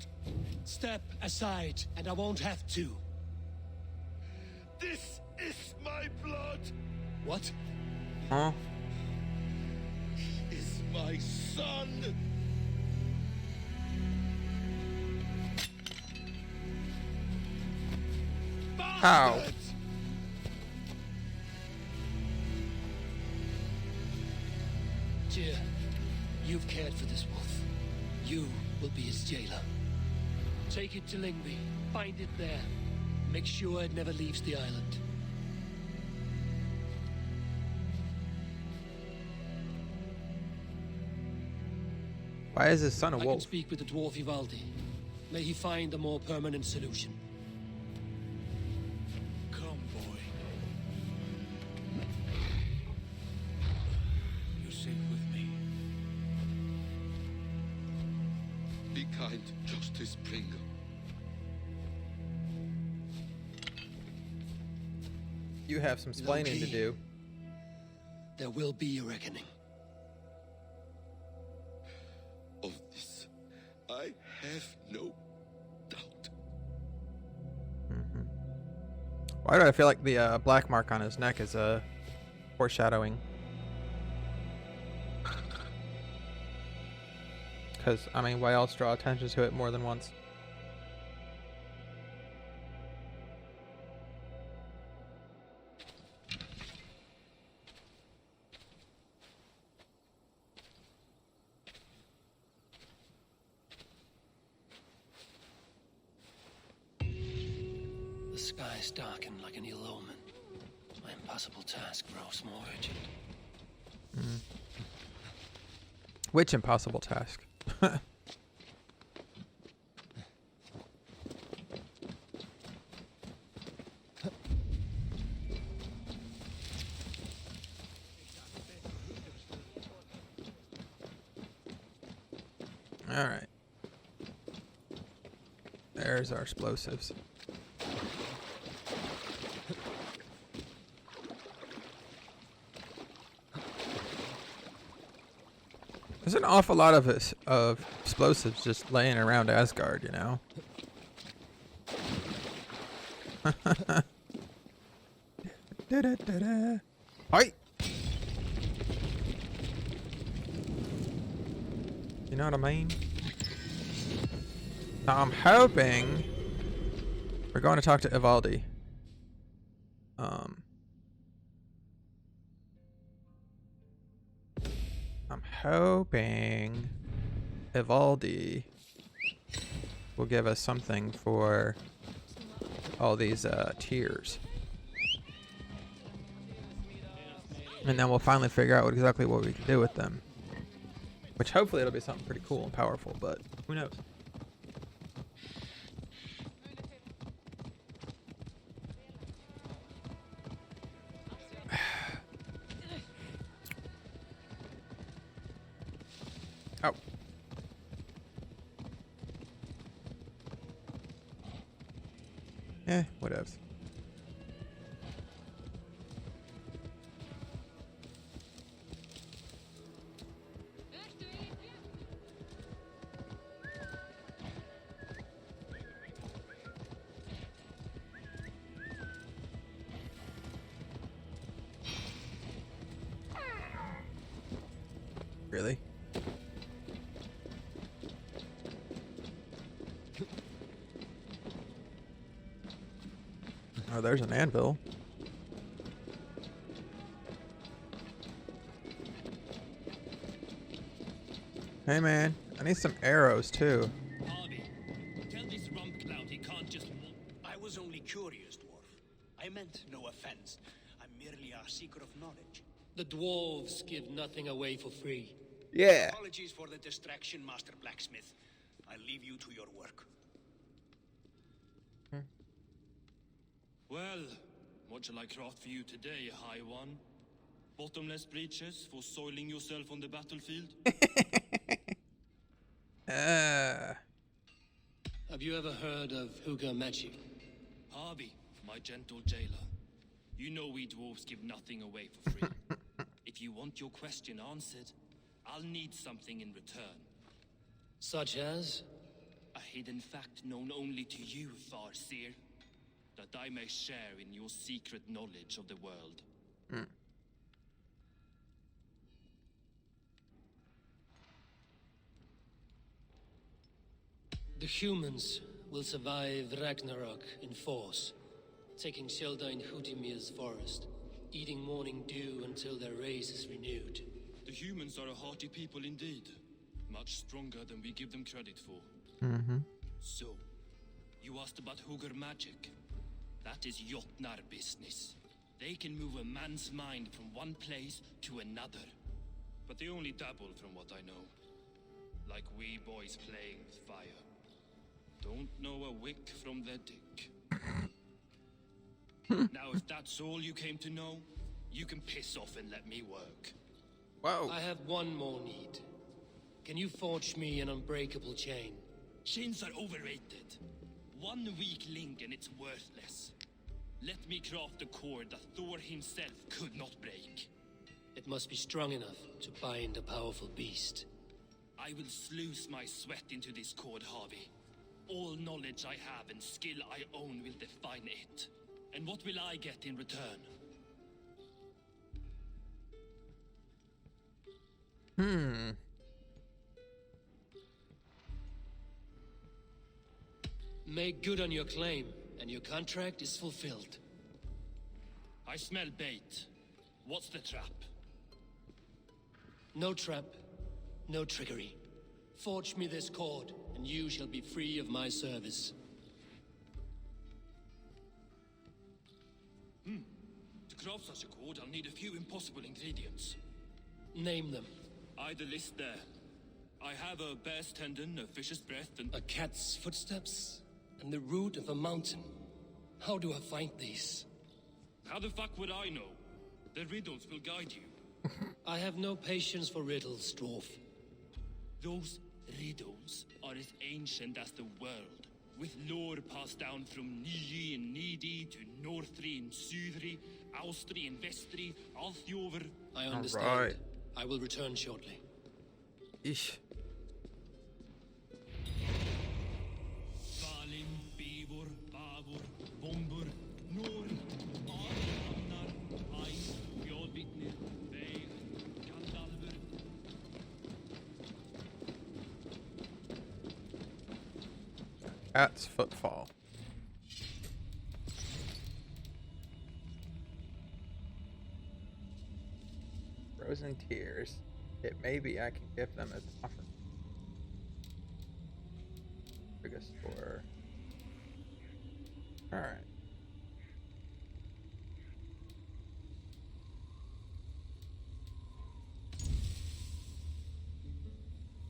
Step aside, and I won't have to. This is my blood. What? Huh? He is my son. How? Bastard! Tyr, you've cared for this wolf. You will be his jailer. Take it to Lingby. Find it there. Make sure it never leaves the island. Why is his son a I can wolf? speak with the dwarf Ivaldi. May he find a more permanent solution. Come, boy. You're safe with me. Be kind, Justice Bringer. You have some splaining to Loki. do. There will be a reckoning. Of this, I have no doubt. Mm-hmm. Why do I feel like the black mark on his neck is foreshadowing? Because, I mean, why else draw attention to it more than once? The skies darken like an ill omen. My impossible task grows more urgent. Mm. Which impossible task? All right. There's our explosives. There's an awful lot of explosives just laying around Asgard, you know. Hi. know what I mean? Now I'm hoping we're going to talk to Ivaldi. I'm hoping Ivaldi will give us something for all these tiers. And then we'll finally figure out exactly what we can do with them. Which hopefully it'll be something pretty cool and powerful, but who knows? Oh. Whatevs. Really? Oh, there's an anvil. Hey man, I need some arrows too. Harvey, tell this rump clown he can't just... I was only curious, dwarf. I meant no offense. I'm merely a seeker of knowledge. The dwarves give nothing away for free. Yeah. Apologies for the distraction, Master Blacksmith. I'll leave you to your work. Well, what shall I craft for you today, High One? Bottomless breeches for soiling yourself on the battlefield? Have you ever heard of Hugger magic? Harvey, my gentle jailer. You know we dwarves give nothing away for free. If you want your question answered, I'll need something in return. Such as? A hidden fact known only to you, Farseer. That I may share in your secret knowledge of the world. The humans will survive Ragnarok in force, taking shelter in Hutimir's forest, eating morning dew until their race is renewed. The humans are a hearty people indeed. Much stronger than we give them credit for. So, you asked about Hugger magic. That is Jotnar business. They can move a man's mind from one place to another. But they only dabble from what I know. Like wee boys playing with fire. Don't know a wick from their dick. Now if that's all you came to know, you can piss off and let me work. Whoa. I have one more need. Can you forge me an unbreakable chain? Chains are overrated. One weak link and it's worthless. Let me craft a cord that Thor himself could not break. It must be strong enough to bind a powerful beast. I will sluice my sweat into this cord, Harvey. All knowledge I have and skill I own will define it. And what will I get in return? Make good on your claim, and your contract is fulfilled. I smell bait. What's the trap? No trap, no trickery. Forge me this cord, and you shall be free of my service. To craft such a cord, I'll need a few impossible ingredients. Name them. The list there. I have a bear's tendon, a fish's breath, and... A cat's footsteps, and the root of a mountain. How do I find these? How the fuck would I know? The riddles will guide you. I have no patience for riddles, dwarf. Those riddles are as ancient as the world, with lore passed down from Niji and Nidi to Northri and Sudri, Austri and Vestri, Althjover. I understand. Right. I will return shortly. Eesh. Valim, Bivor, Bavor, Bombur, Nor, Arnar, Ein, Björnvitner, Veig, Gandalfur. cat's footfall. Frozen tears. It may be I can give them as an offering. Biggest score. Alright.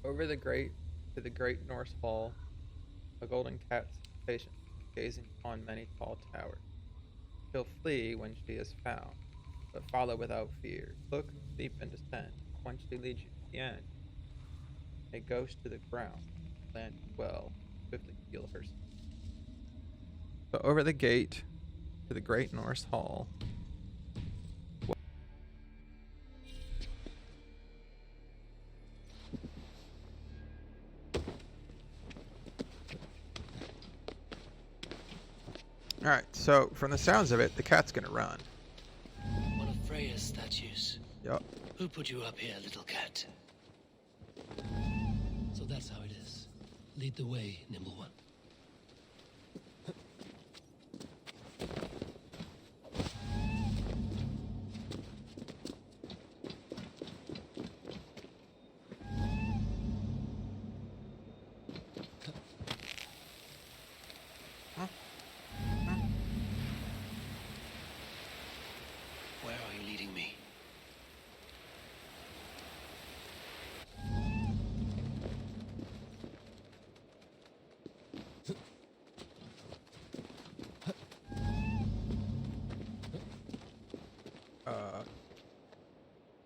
Over the great to the great Norse hall, a golden cat sits patient, gazing on many tall towers. She'll flee when she is found, but follow without fear. Look, leap, and descend. Once she leads you to the end, a ghost to the ground, land well, swiftly feel her. So over the gate to the great Norse hall. Alright, so from the sounds of it, the cat's gonna run. One of Freya's statues. Yup. Who put you up here, little cat? So that's how it is. Lead the way, nimble one. Where are you leading me?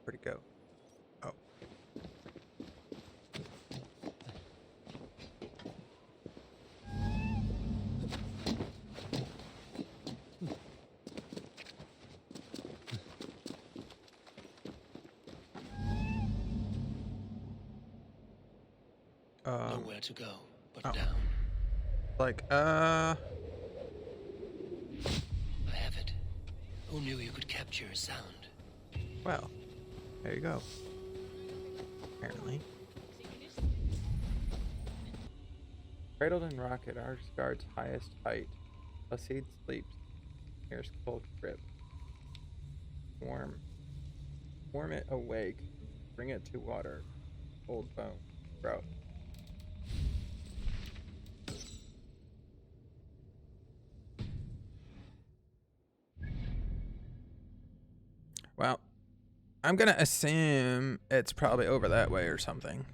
Where'd it go? Oh. Nowhere to go but down. Like, I have it. Who knew you could capture a sound? well, there you go. Apparently. Cradled in rock at Asgard's highest height, a seed sleeps, here's cold grip. Warm it awake, bring it to water, old bone, sprout. Well, I'm gonna assume it's probably over that way or something.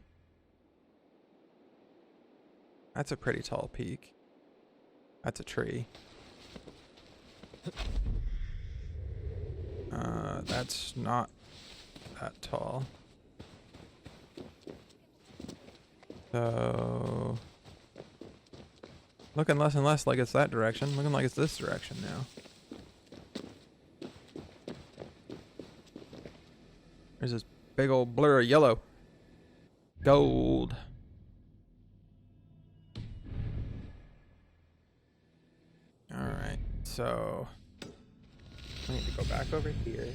That's a pretty tall peak. That's a tree. That's not that tall. So, looking less and less like it's that direction. Looking like it's this direction now. There's this big old blur of yellow. Gold. Alright, so I need to go back over here.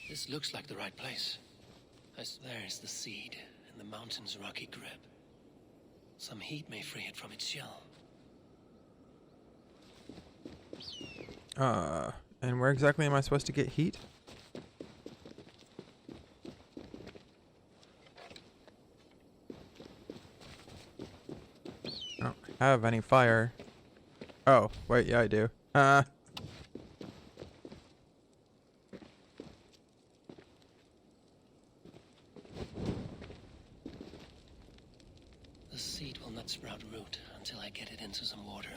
This looks like the right place. There's the seed and the mountain's rocky grip. Some heat may free it from its shell. And where exactly am I supposed to get heat? I don't have any fire. Oh, wait, yeah, I do. The seed will not sprout root until I get it into some water.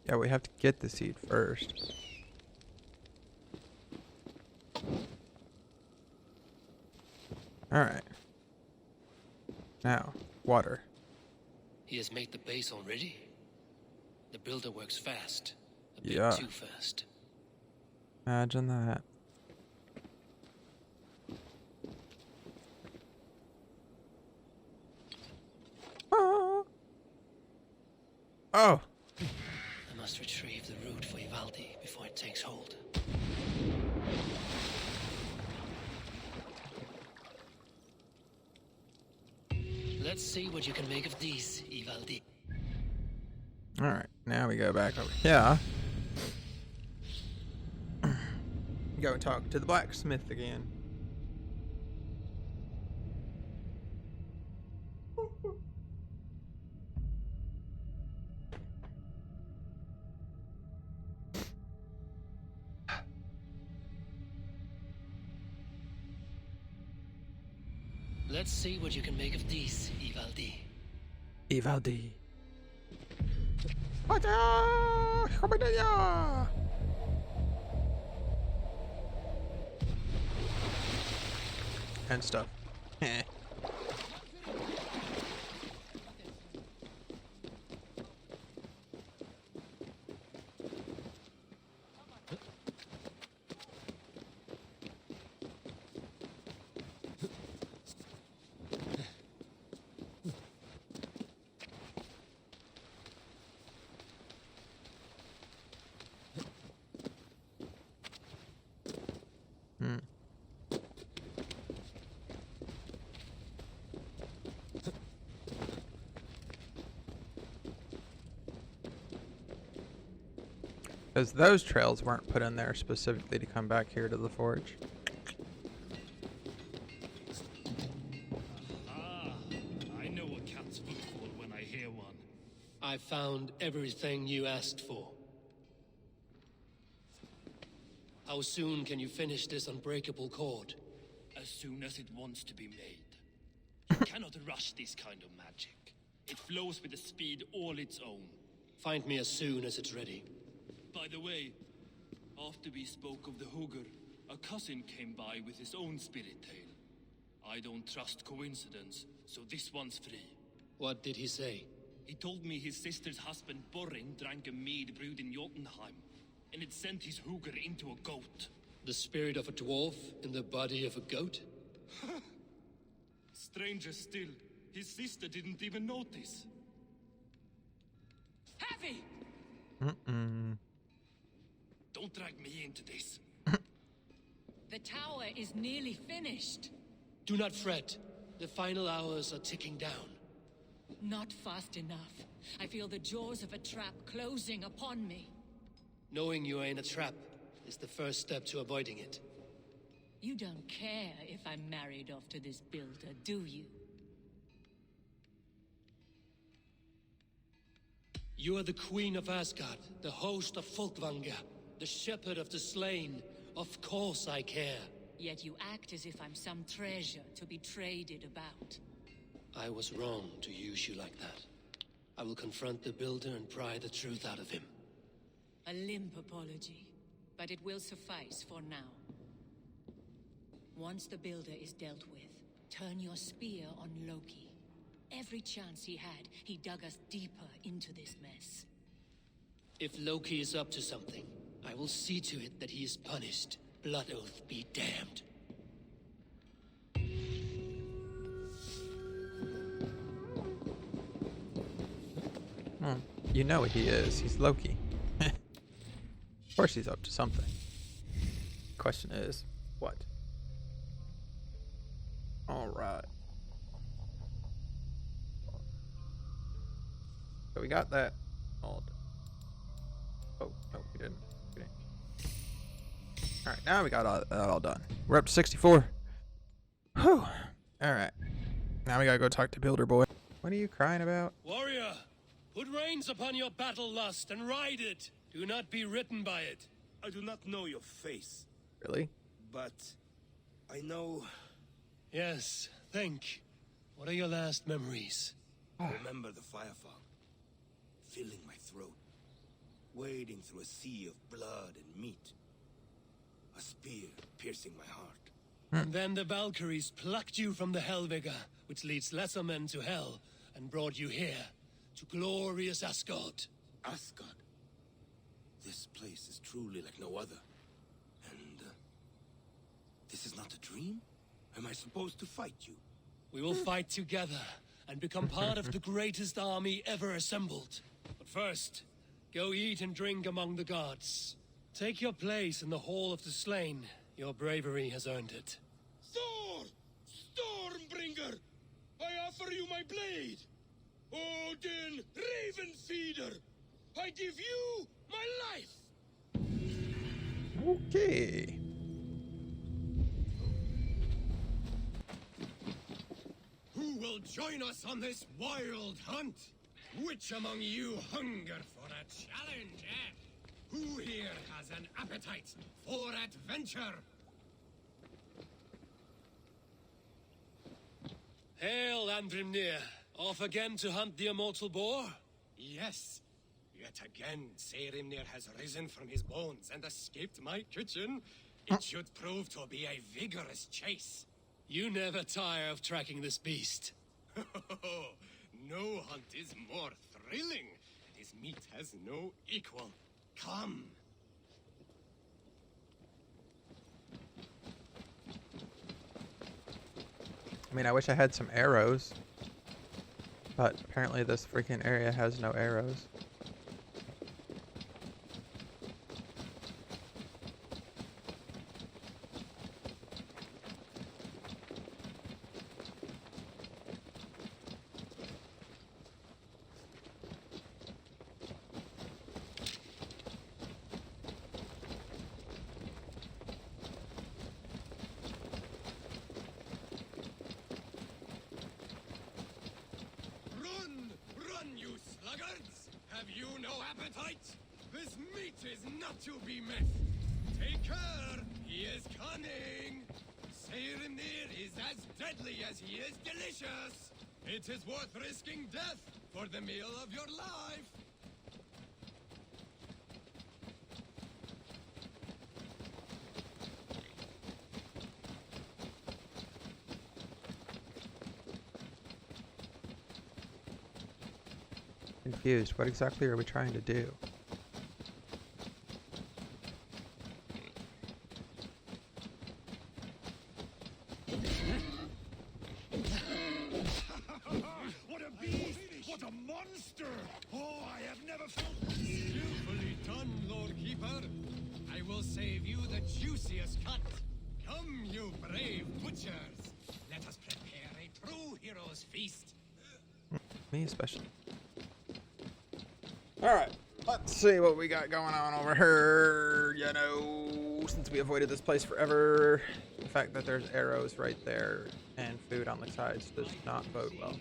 Yeah, we have to get the seed first. Alright. Now, water. He has made the base already? The builder works fast. A bit Yeah. too fast. Imagine that. Ah. Oh. I must retrieve the root for Ivaldi before it takes hold. Let's see what you can make of these, Ivaldi. Alright, now we go back over here. Go talk to the blacksmith again. Let's see what you can make of these, Ivaldi. Ivaldi. And stuff. Because those trails weren't put in there specifically to come back here to the forge. Ah, I know a cat's footfall when I hear one. I found everything you asked for. How soon can you finish this unbreakable cord? As soon as it wants to be made. You cannot rush this kind of magic. It flows with a speed all its own. Find me as soon as it's ready. By the way, after we spoke of the Hugger, a cousin came by with his own spirit tale. I don't trust coincidence, so this one's free. What did he say? He told me his sister's husband Borin drank a mead brewed in Jotunheim, and it sent his Hugger into a goat. The spirit of a dwarf in the body of a goat? Stranger still, his sister didn't even notice. Heavy! Don't drag me into this. The tower is nearly finished. Do not fret. The final hours are ticking down. Not fast enough. I feel the jaws of a trap closing upon me. Knowing you are in a trap is the first step to avoiding it. You don't care if I'm married off to this builder, do you? You are the queen of Asgard, the host of Folkvanga, the shepherd of the slain. Of course I care. Yet you act as if I'm some treasure to be traded about. I was wrong to use you like that. I will confront the builder and pry the truth out of him. A limp apology, but it will suffice for now. Once the builder is dealt with, turn your spear on Loki. Every chance he had, he dug us deeper into this mess. If Loki is up to something, I will see to it that he is punished. Blood Oath be damned. You know what he is. He's Loki. Of course he's up to something. Question is, what? Alright. So we got that all done. Oh, no, we didn't. Alright, now we got that all done. We're up to 64. Whew. Alright. Now we gotta go talk to Builder Boy. What are you crying about? Warrior, put reins upon your battle lust and ride it. Do not be written by it. I do not know your face. Really? But I know... Yes, think. What are your last memories? I remember the firefall, filling my throat, wading through a sea of blood and meat. A spear piercing my heart. And then the Valkyries plucked you from the Helvega, which leads lesser men to hell, and brought you here, to glorious Asgard. Asgard. This place is truly like no other. And, this is not a dream? Am I supposed to fight you? We will fight together and become part of the greatest army ever assembled. But first, go eat and drink among the gods. Take your place in the Hall of the Slain. Your bravery has earned it. Thor! Stormbringer! I offer you my blade! Odin, Raven Feeder! I give you my life! Okay. Who will join us on this wild hunt? Which among you hunger for a challenge, eh? Who here has an appetite for adventure? Hail, Andrimnir. Off again to hunt the immortal boar? Yes. Yet again, Saehrimnir has risen from his bones and escaped my kitchen. It should prove to be a vigorous chase. You never tire of tracking this beast. No hunt is more thrilling. His meat has no equal. Come. I mean, I wish I had some arrows. But apparently this freaking area has no arrows. Run, you sluggards! Have you no appetite? This meat is not to be missed. Take care, he is cunning. Saehrimnir is as deadly as he is delicious. It is worth risking death for the meal of your life. Confused. What exactly are we trying to do? What a beast! What a monster! Oh, I have never felt... Skillfully done, Lord Keeper. I will save you the juiciest cut. Come, you brave butchers. Let us prepare a true hero's feast. Me especially. Alright, let's see what we got going on over here. You know, since we avoided this place forever, the fact that there's arrows right there and food on the sides does not bode well.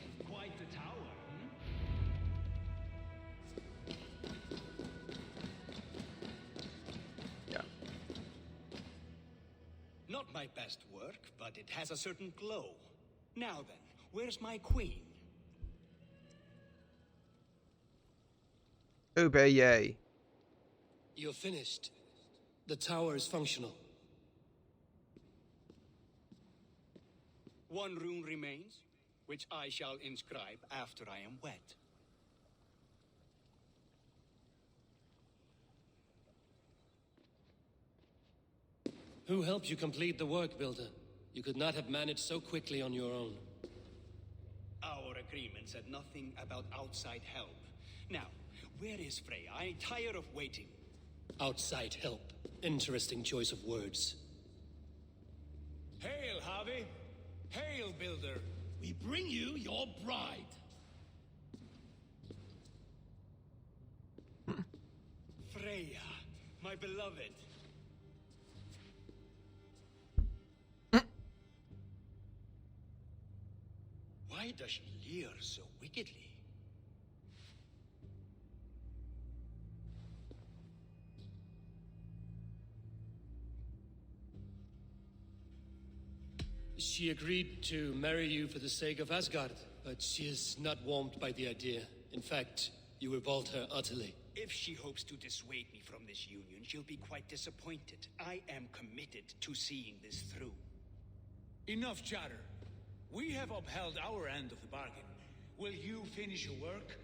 Yeah. Not my best work, but it has a certain glow. Now then, where's my queen? Obey. You're finished. The tower is functional. One rune remains, which I shall inscribe after I am wet. Who helped you complete the work, Builder? You could not have managed so quickly on your own. Our agreement said nothing about outside help. Now, where is Freya? I'm tired of waiting. Outside help. Interesting choice of words. Hail, Harvey! Hail, Builder! We bring you your bride! Freya, my beloved. Why does she leer so wickedly? She agreed to marry you for the sake of Asgard, but she is not warmed by the idea. In fact, you revolt her utterly. If she hopes to dissuade me from this union, she'll be quite disappointed. I am committed to seeing this through. Enough chatter. We have upheld our end of the bargain. Will you finish your work?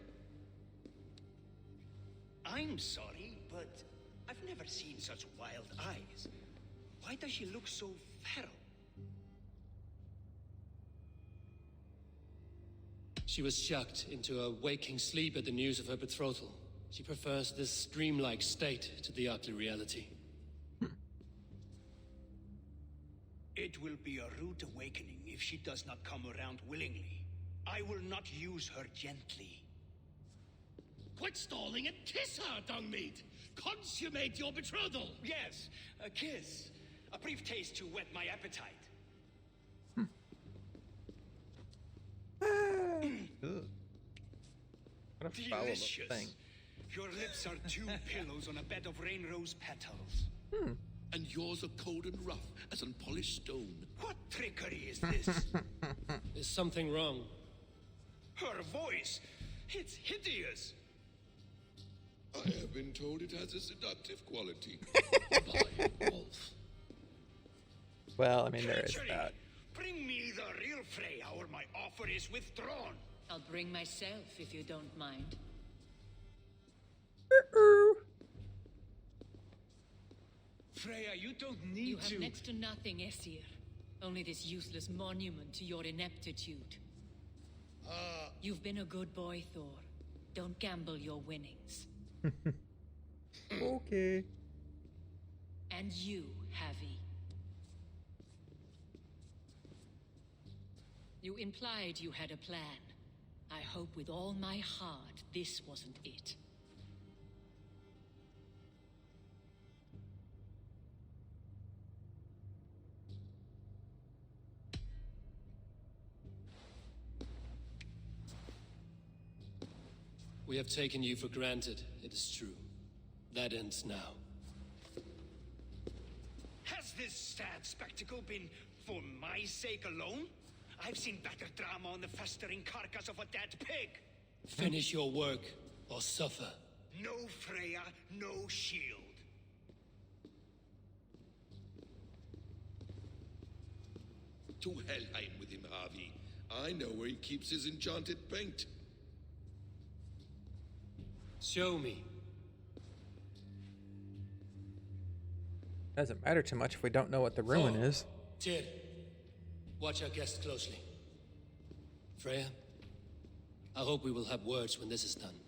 I'm sorry, but I've never seen such wild eyes. Why does she look so feral? She was shocked into a waking sleep at the news of her betrothal. She prefers this dreamlike state to the ugly reality. It will be a rude awakening if she does not come around willingly. I will not use her gently. Quit stalling and kiss her, Dungmeat! Consummate your betrothal! Yes, a kiss. A brief taste to whet my appetite. What a foul Delicious. thing. Your lips are two pillows on a bed of rain rose petals. And yours are cold and rough as unpolished stone. What trickery is this? There's something wrong. Her voice, it's hideous. I have been told it has a seductive quality. By wolf. Well, I mean, there is Treachery. that. Bring me the real Freya, or my offer is withdrawn. I'll bring myself if you don't mind. Freya, you don't need You to. have next to nothing, Aesir. Only this useless monument to your ineptitude. You've been a good boy, Thor. Don't gamble your winnings. Okay. And you, Havi. You implied you had a plan. I hope with all my heart this wasn't it. We have taken you for granted, it is true. That ends now. Has this sad spectacle been for my sake alone? I've seen better drama on the festering carcass of a dead pig. Finish your work, or suffer. No Freya, no shield. To Helheim with him, Harvey. I know where he keeps his enchanted paint. Show me. Doesn't matter too much if we don't know what the ruin Thor, is. Tyr, watch our guest closely. Freya, I hope we will have words when this is done.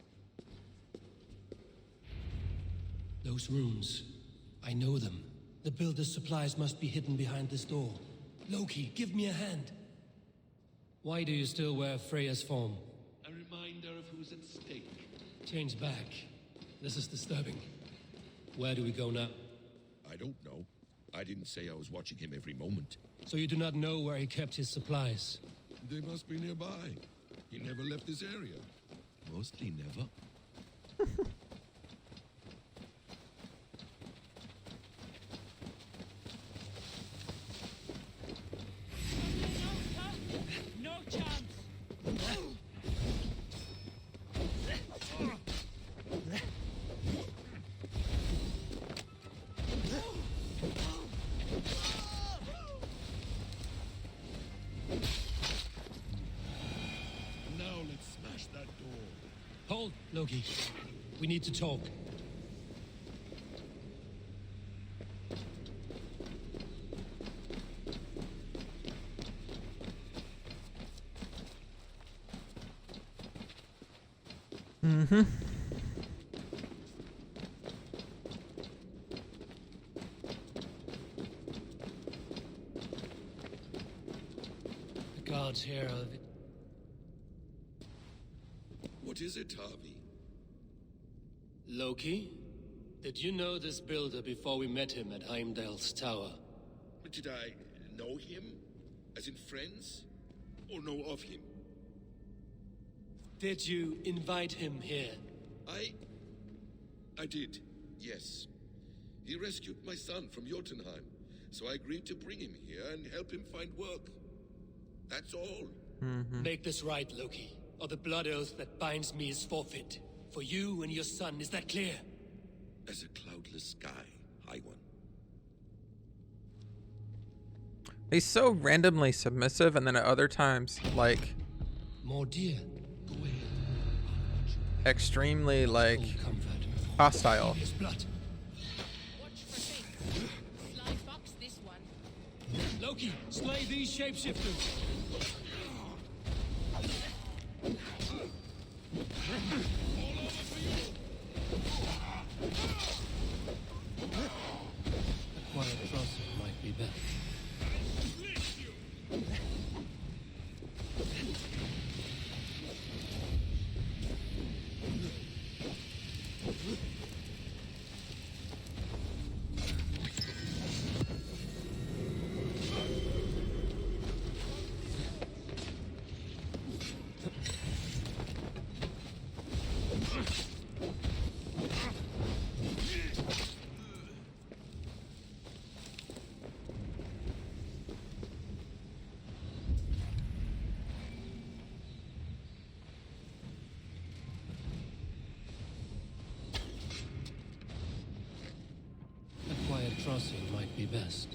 Those runes, I know them. The builder's supplies must be hidden behind this door. Loki, give me a hand. Why do you still wear Freya's form? A reminder of who's at stake. Change back. This is disturbing. Where do we go now? I don't know. I didn't say I was watching him every moment. So you do not know where he kept his supplies? They must be nearby. He never left this area. Mostly never. No chance. Now let's smash that door. Hold, Loki. We need to talk. Mm-hmm. The gods hear of it. What is it, Harvey? Loki? Did you know this builder before we met him at Heimdall's tower? Did I know him? As in friends? Or know of him? Did you invite him here? I did, yes. He rescued my son from Jotunheim, so I agreed to bring him here and help him find work. That's all. Make this right, Loki, or the blood oath that binds me is forfeit. For you and your son, is that clear? As a cloudless sky, High One. He's so randomly submissive, and then at other times, like, More dear. extremely, like, Full comfort. Hostile. Devious blood. Watch for things. Sly fox, this one. Loki, slay these shapeshifters. A quiet crossing might be best. A quiet crossing might be best.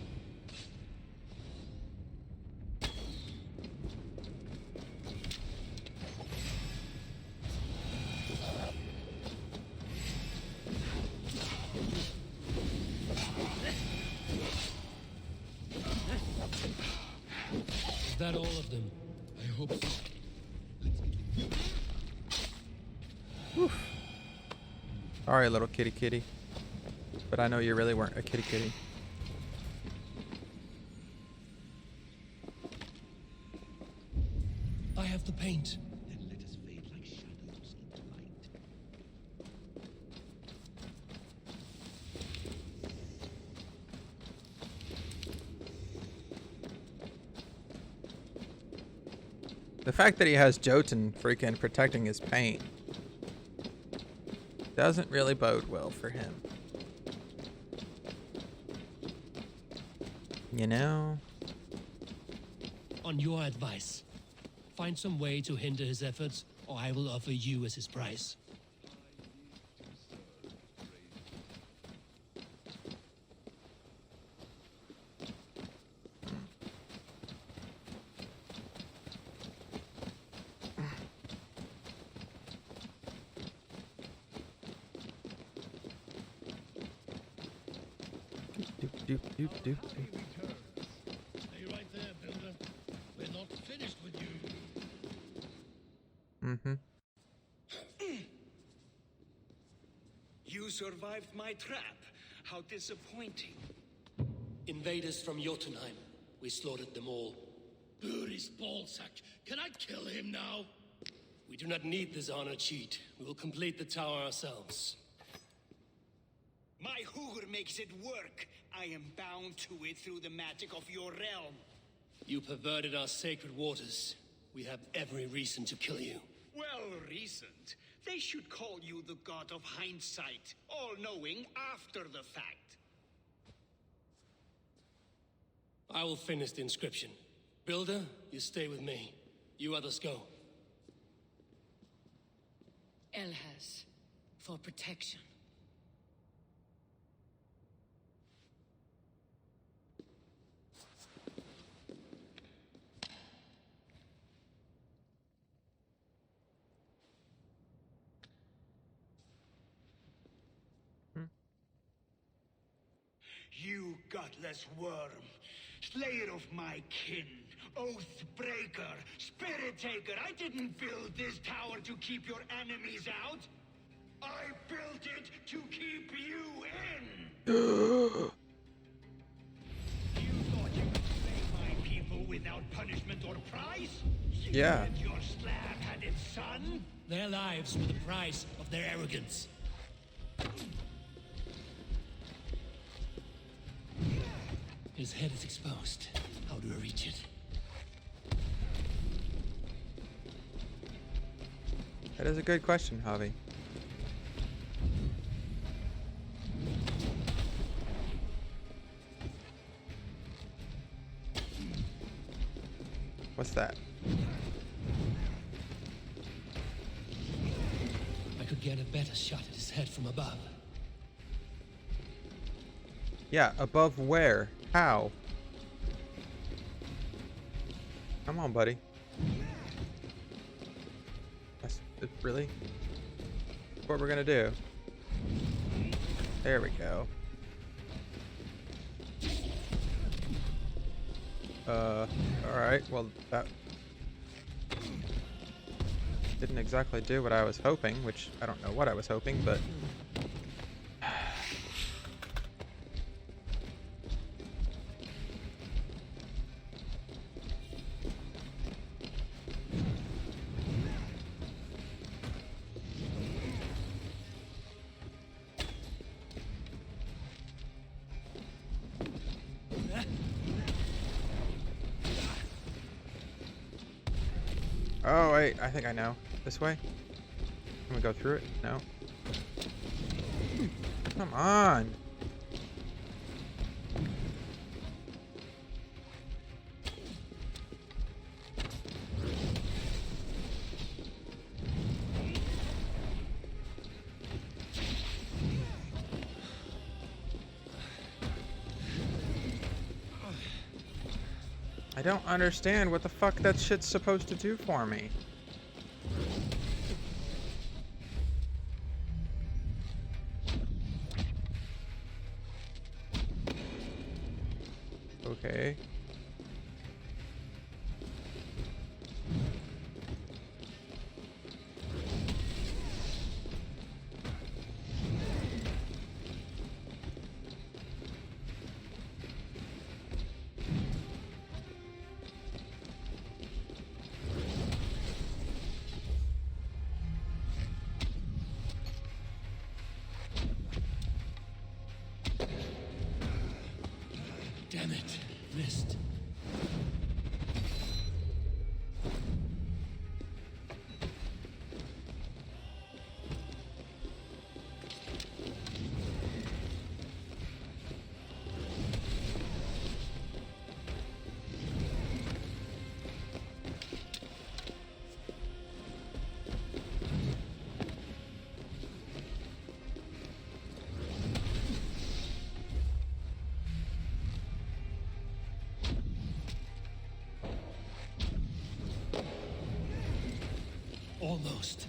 Is that all of them? I hope so. Sorry, little kitty kitty. But I know you really weren't a kitty kitty. I have the paint. Then let us fade like shadows into light. The fact that he has Jotun freaking protecting his paint doesn't really bode well for him. You know? On your advice, find some way to hinder his efforts, or I will offer you as his price. Doop, doop, doop, doop. Stay right there, Builder. We're not finished with you. Mm-hmm. You survived my trap. How disappointing. Invaders from Jotunheim. We slaughtered them all. Buri's ballsack. Can I kill him now? We do not need this honor cheat. We will complete the tower ourselves. My Hugr makes it work. I am bound to it through the magic of your realm. You perverted our sacred waters. We have every reason to kill you. Well reasoned. They should call you the god of hindsight, all-knowing after the fact. I will finish the inscription. Builder, you stay with me. You others go. Elhas, for protection. You gutless worm, slayer of my kin, oath breaker, spirit taker, I didn't build this tower to keep your enemies out. I built it to keep you in. You thought you could slay my people without punishment or price? Yeah. And your slab had its son? Their lives were the price of their arrogance. His head is exposed. How do I reach it? That is a good question, Javi. What's that? I could get a better shot at his head from above. Yeah, above where? How? Come on, buddy. That's really what we're gonna do. There we go. Alright, well, that didn't exactly do what I was hoping, which I don't know what I was hoping, but... Oh, wait, I think I know. This way? Can we go through it? No. Come on! I don't understand what the fuck that shit's supposed to do for me. Okay. Damn it, missed. Almost.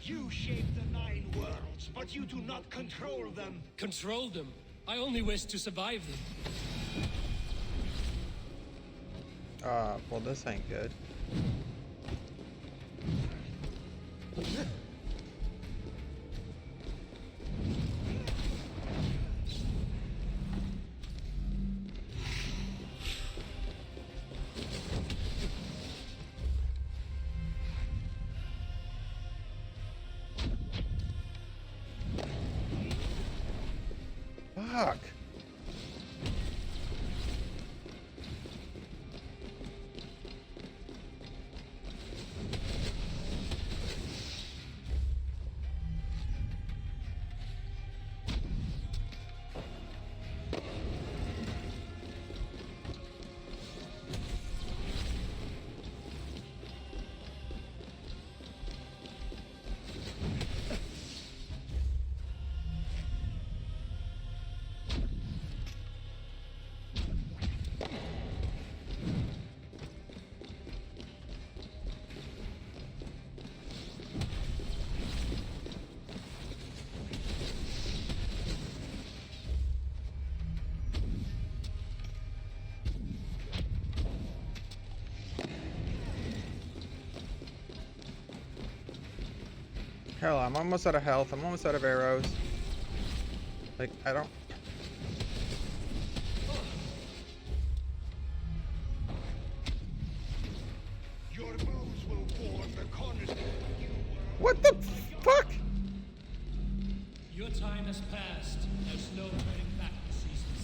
You shape the 9 worlds, but you do not control them. Control them? I only wish to survive them. Well, this ain't good. Fuck. Hell, I'm almost out of health. I'm almost out of arrows. Like, I don't... Your bows will bore the corners. What the fuck? Your time has passed. There's no turning back the seasons.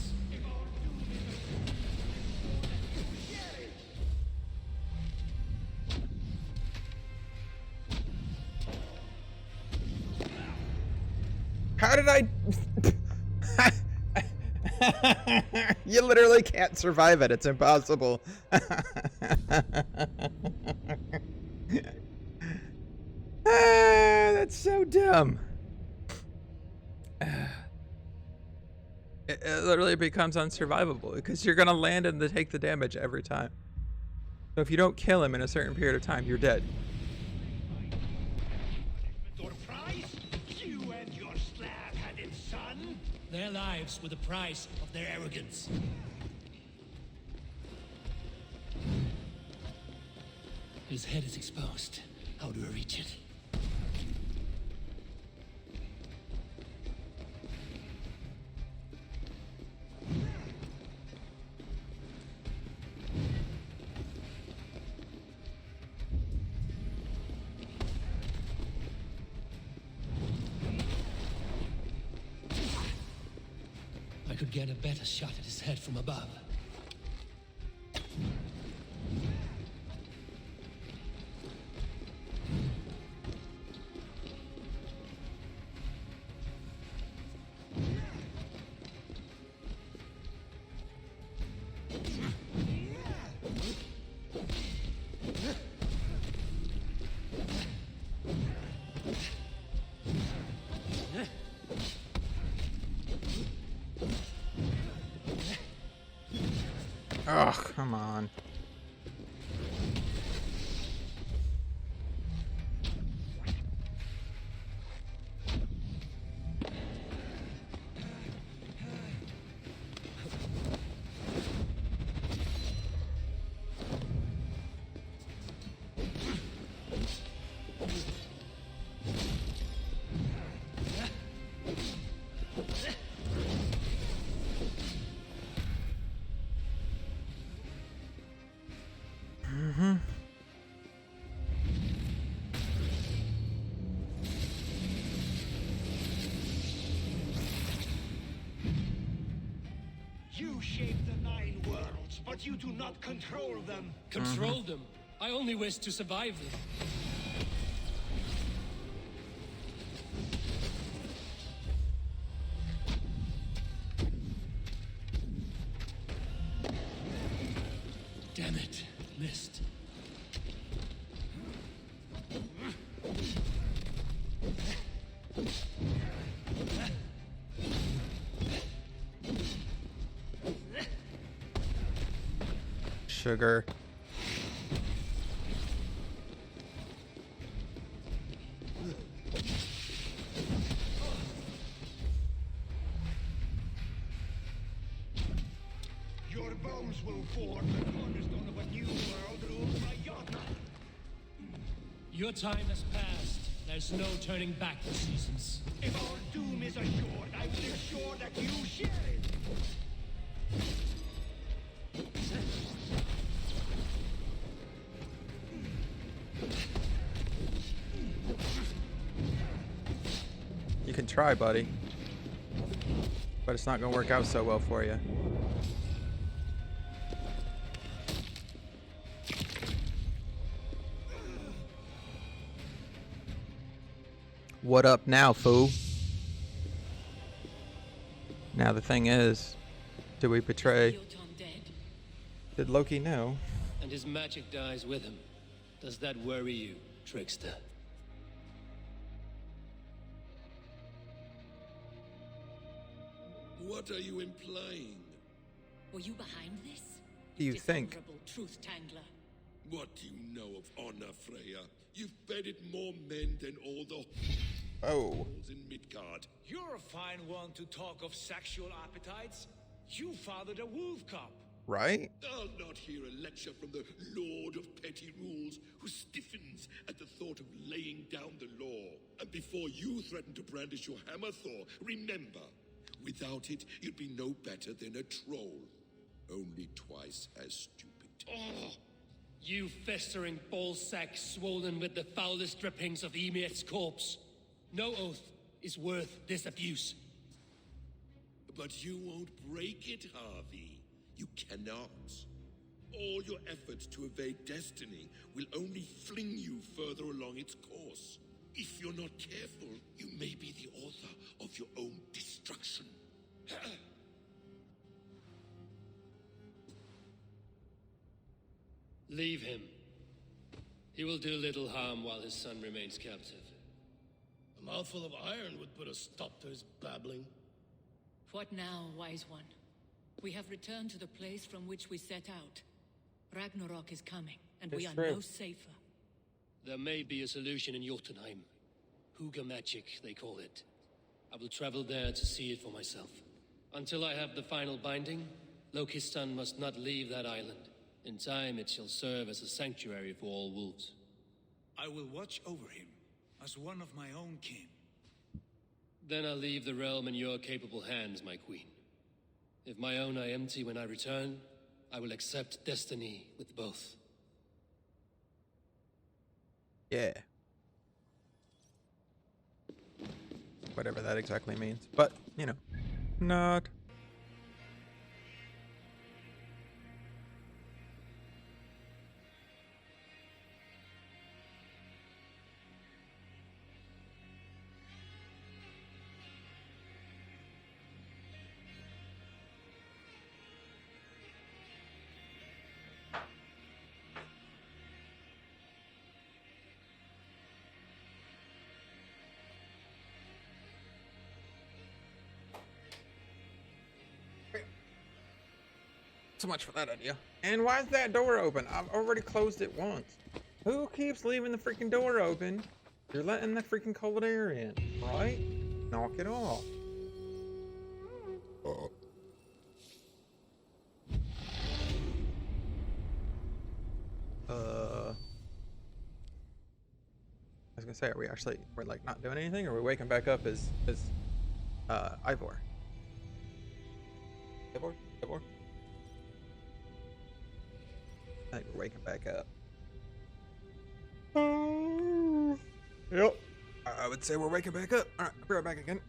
How did I... You literally can't survive it. It's impossible. That's so dumb. It literally becomes unsurvivable because you're gonna land and take the damage every time. So if you don't kill him in a certain period of time, you're dead. Your prize? You and your slab-headed son? Their lives were the price of their arrogance. His head is exposed. How do I reach it? I could get a better shot at his head from above. Oh, come on. You shape the 9 worlds, but you do not control them. Control them? I only wish to survive them. Damn it. Missed. Sugar. Your bones will form the cornerstone of a new world ruled by Jotnar. Your time has passed. There's no turning back the seasons. If our doom is assured, I will ensure that you share it. You can try, buddy. But it's not gonna work out so well for you. What up now, fool? Now the thing is, do we betray? Did Loki know? And his magic dies with him. Does that worry you, trickster? What are you implying? Were you behind this? Do you think? Dishonorable truth tangler. What do you know of honor, Freya? You've bedded more men than all the holes in Midgard. You're a fine one to talk of sexual appetites. You fathered a wolf cub. Right? I'll not hear a lecture from the Lord of Petty Rules, who stiffens at the thought of laying down the law. And before you threaten to brandish your hammer, Thor, remember, without it, you'd be no better than a troll. Only twice as stupid. Oh, you festering ballsack swollen with the foulest drippings of Ymir's corpse. No oath is worth this abuse. But you won't break it, Harvey. You cannot. All your efforts to evade destiny will only fling you further along its course. If you're not careful, you may be the author of your Leave him. He will do little harm while his son remains captive. A mouthful of iron would put a stop to his babbling. What now, wise one? We have returned to the place from which we set out. Ragnarok is coming, and we are no safer. There may be a solution in Jotunheim. Huga magic, they call it. I will travel there to see it for myself. Until I have the final binding, Lokistan must not leave that island. In time, it shall serve as a sanctuary for all wolves. I will watch over him, as one of my own kin. Then I'll leave the realm in your capable hands, my queen. If my own are empty when I return, I will accept destiny with both. Yeah. Whatever that exactly means. But, you know, not. So much for that idea. And why is that door open? I've already closed it once. Who keeps leaving the freaking door open? You're letting the freaking cold air in, right? Knock it off. I was gonna say, are we actually, we're like not doing anything, or are we waking back up as Ivor? Ivor? I think we're waking back up. Yep. I would say we're waking back up. Alright, I'll be right back again.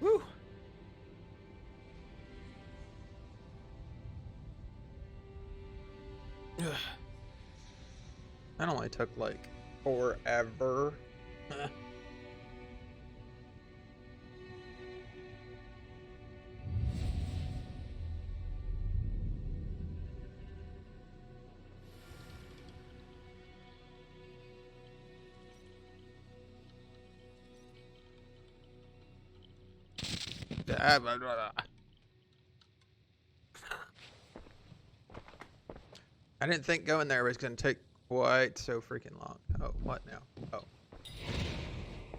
Woo! That only took like forever. I didn't think going there was going to take quite so freaking long. Oh, what now? Oh.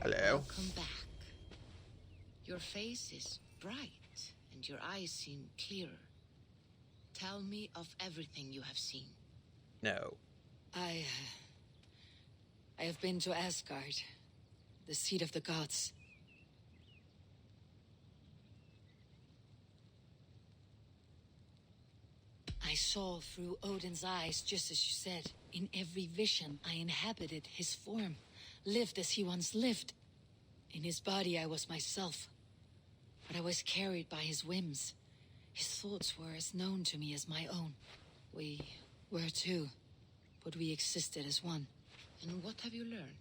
Hello. Welcome back. Your face is bright, and your eyes seem clearer. Tell me of everything you have seen. No. I have been to Asgard, the seat of the gods. I saw through Odin's eyes, just as you said. In every vision, I inhabited his form, lived as he once lived. In his body, I was myself. But I was carried by his whims. His thoughts were as known to me as my own. We were two, but we existed as one. And what have you learned?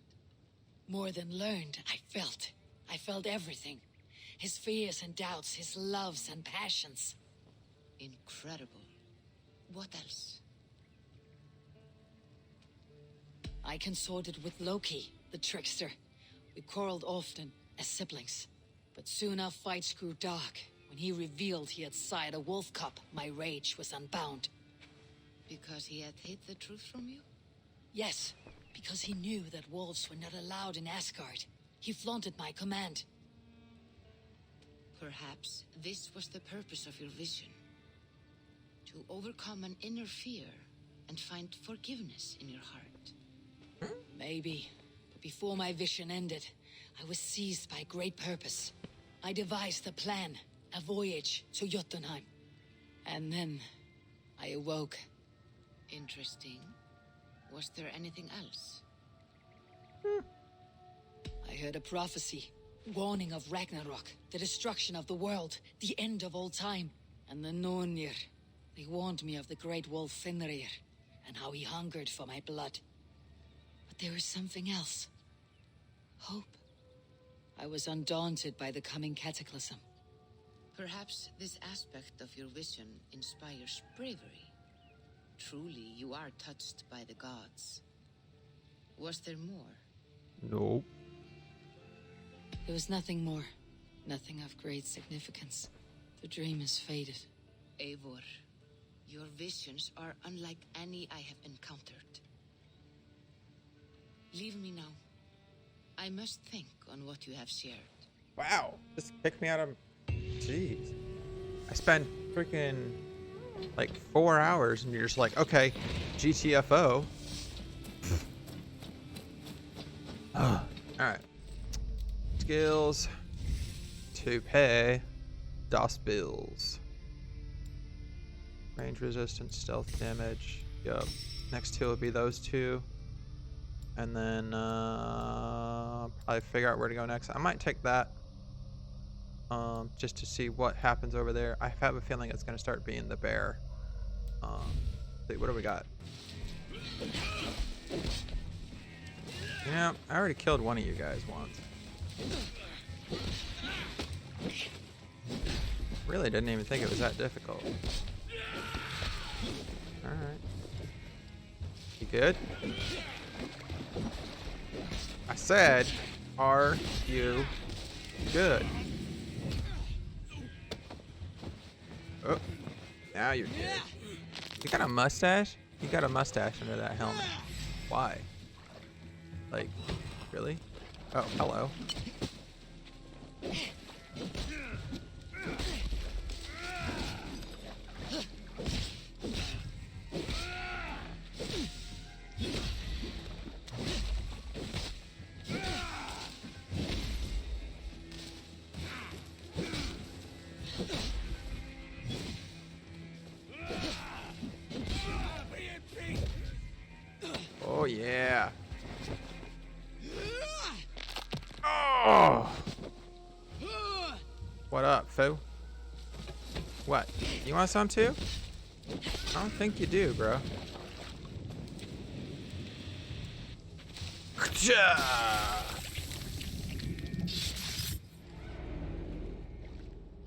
More than learned, I felt. I felt everything. His fears and doubts, his loves and passions. Incredible. What else? I consorted with Loki, the trickster. We quarreled often, as siblings. But soon our fights grew dark. When he revealed he had sired a wolf cub, my rage was unbound. Because he had hid the truth from you? Yes, because he knew that wolves were not allowed in Asgard. He flaunted my command. Perhaps this was the purpose of your vision. To overcome an inner fear and find forgiveness in your heart. Maybe. But before my vision ended, I was seized by great purpose. I devised a plan, a voyage to Jotunheim. And then, I awoke. Interesting. Was there anything else? I heard a prophecy. warning of Ragnarok, the destruction of the world, the end of all time. And the Nornir, they warned me of the great wolf Fenrir, and how he hungered for my blood. But there was something else. Hope. I was undaunted by the coming cataclysm. Perhaps this aspect of your vision inspires bravery. Truly, you are touched by the gods. Was there more? Nope. There was nothing more. Nothing of great significance. The dream is faded. Eivor, your visions are unlike any I have encountered. Leave me now. I must think on what you have shared. Wow. Just kick me out of... Jeez. I spent freaking like 4 hours and you're just like, okay, GTFO. Alright. Skills. To pay. DOS bills. Range resistance, stealth damage. Yup. Next two will be those two. And then probably figure out where to go next. I might take that. Just to see what happens over there. I have a feeling it's gonna start being the bear. What do we got? You know, I already killed one of you guys once. Really didn't even think it was that difficult. Alright. You good? I said, are you good? Oh, now you're good. You got a mustache? You got a mustache under that helmet. Why? Like, really? Oh, hello. Oh yeah. Oh. What up, Foo? What? You want some too? I don't think you do, bro.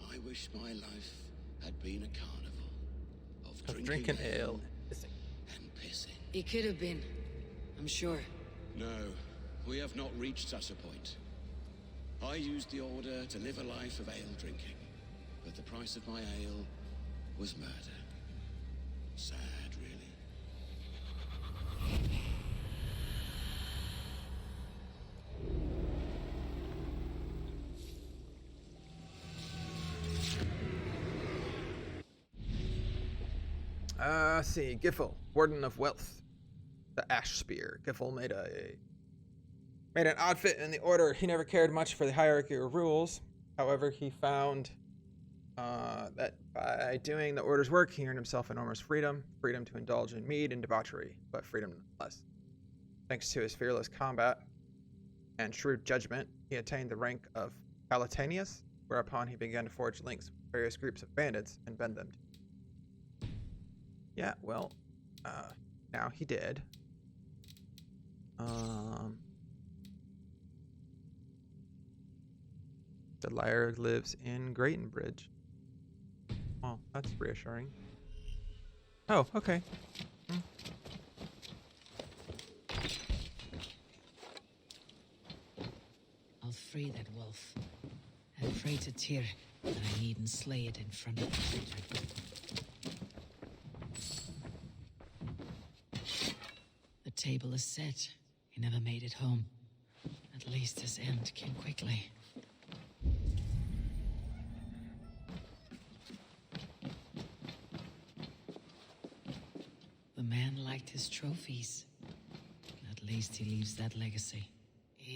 I wish my life had been a carnival of Drinking ale. and pissing. It could have been, I'm sure. No, we have not reached such a point. I used the order to live a life of ale drinking, but the price of my ale was murder. Sad, really. Let's see. Giffel, Warden of Wealth. The Ash Spear. Giffel made an odd fit in the order. He never cared much for the hierarchy or rules. However, he found that by doing the order's work, he earned himself enormous freedom. Freedom to indulge in mead and debauchery, but freedom nonetheless. Thanks to his fearless combat and shrewd judgment, he attained the rank of Palatanius, whereupon he began to forge links with various groups of bandits and bend them. Yeah, well, now he did. The liar lives in Greatonbridge. Oh, that's reassuring. Oh, okay. I'll free that wolf. And pray to Tyr that I needn't slay it in front of the children. The table is set. He never made it home. At least his end came quickly. The man liked his trophies. At least he leaves that legacy.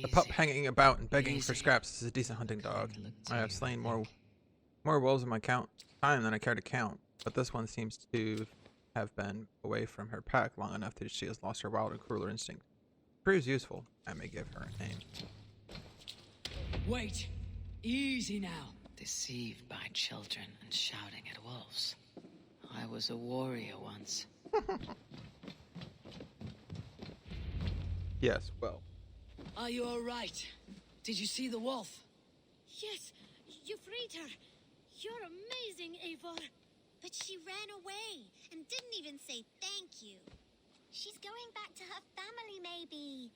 The pup hanging about and begging for scraps is a decent hunting dog. I have slain more wolves in my time than I care to count, but this one seems to have been away from her pack long enough that she has lost her wild and crueler instinct. Proves useful. I may give her a name. Wait! Easy now. Deceived by children and shouting at wolves. I was a warrior once. Yes, well. Are you all right? Did you see the wolf? Yes, you freed her. You're amazing, Eivor. But she ran away and didn't even say thank you. She's going back to her family, maybe.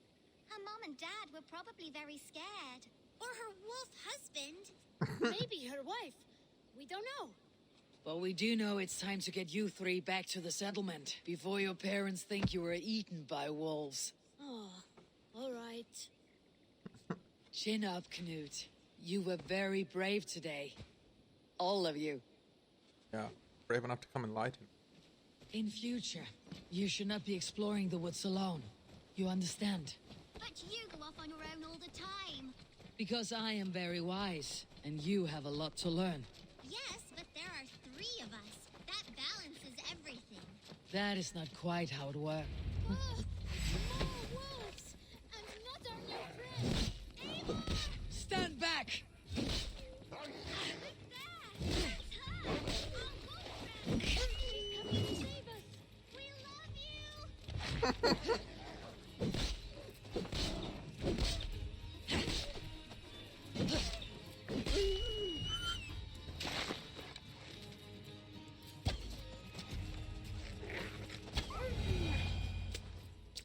Her mom and dad were probably very scared. Or her wolf husband. Maybe her wife. We don't know. But we do know it's time to get you three back to the settlement before your parents think you were eaten by wolves. Oh, all right. Chin up, Knut. You were very brave today. All of you. Yeah, brave enough to come and lie to me. In future, you should not be exploring the woods alone. You understand? But you go off on your own all the time. Because I am very wise, and you have a lot to learn. Yes, but there are 3 of us. That balances everything. That is not quite how it works. Oh, more wolves! And not our new friend, Eivor! Stand back!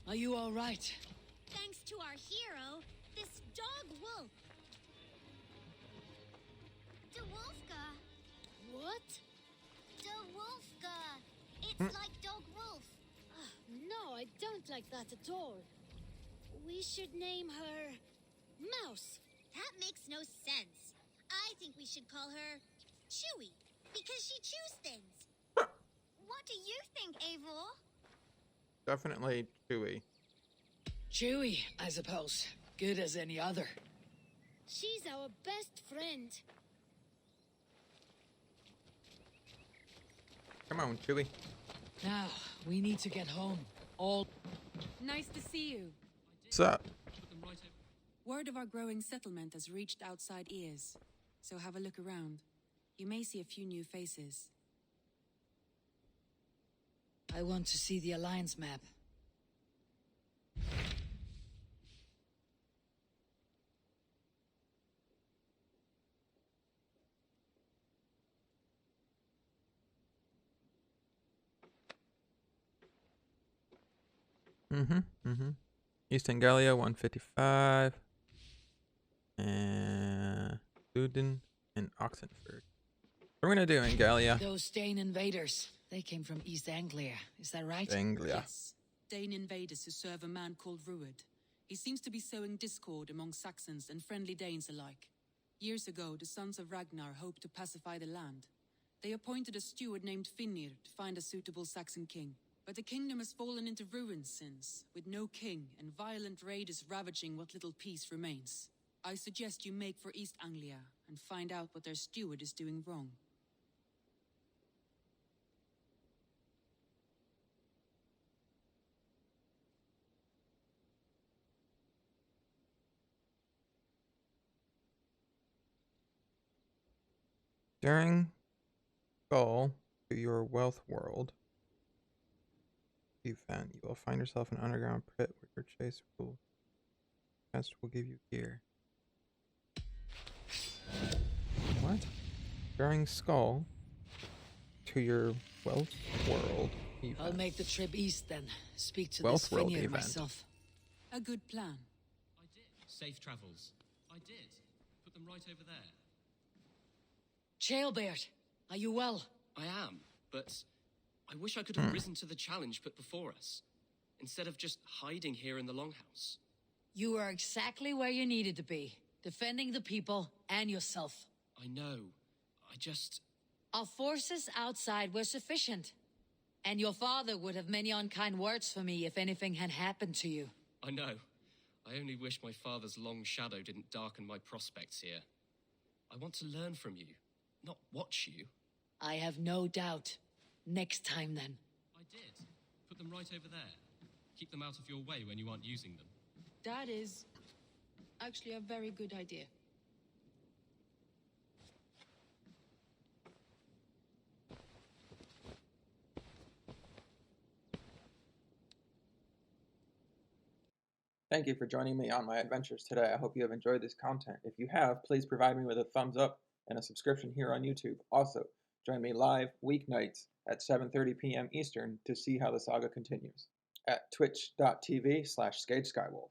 Are you all right? Thanks to our hero, this dog wolf. De Wolfka. What? De Wolfka. It's like dog wolf. No, I don't like that at all. We should name her Mouse. That makes no sense. I think we should call her Chewy, because she chews things. What do you think, Eivor? Definitely Chewy. Chewy, I suppose. Good as any other. She's our best friend. Come on, Chewy. Now, we need to get home. All... Nice to see you. What's up? Word of our growing settlement has reached outside ears, so have a look around. You may see a few new faces. I want to see the Alliance map. East Anglia, 155. And Odin and Oxenford. What are we gonna do, Angalia? Those Dane invaders. They came from East Anglia. Is that right? Anglia. Yes. Dane invaders who serve a man called Rued. He seems to be sowing discord among Saxons and friendly Danes alike. Years ago, the sons of Ragnar hoped to pacify the land. They appointed a steward named Finnir to find a suitable Saxon king. But the kingdom has fallen into ruins since, with no king and violent raiders ravaging what little peace remains. I suggest you make for East Anglia and find out what their steward is doing wrong. During Skull to your wealth world event, you will find yourself in an underground pit where your chase will give you gear. What? During Skull to your wealth world event. I'll make the trip east then. Speak to Wealth this world Finnir event. myself. A good plan. I did. Safe travels. I did. Put them right over there. Chaelbeard, are you well? I am, but I wish I could have risen to the challenge put before us, instead of just hiding here in the Longhouse. You are exactly where you needed to be, defending the people and yourself. I know. I just... Our forces outside were sufficient. And your father would have many unkind words for me if anything had happened to you. I know. I only wish my father's long shadow didn't darken my prospects here. I want to learn from you, not watch you. I have no doubt. Next time, then. I did. Put them right over there. Keep them out of your way when you aren't using them. That is actually a very good idea. Thank you for joining me on my adventures today. I hope you have enjoyed this content. If you have, please provide me with a thumbs up and a subscription here on YouTube. Also, join me live weeknights at 7:30 p.m. Eastern to see how the saga continues at twitch.tv/ScageSkywolf.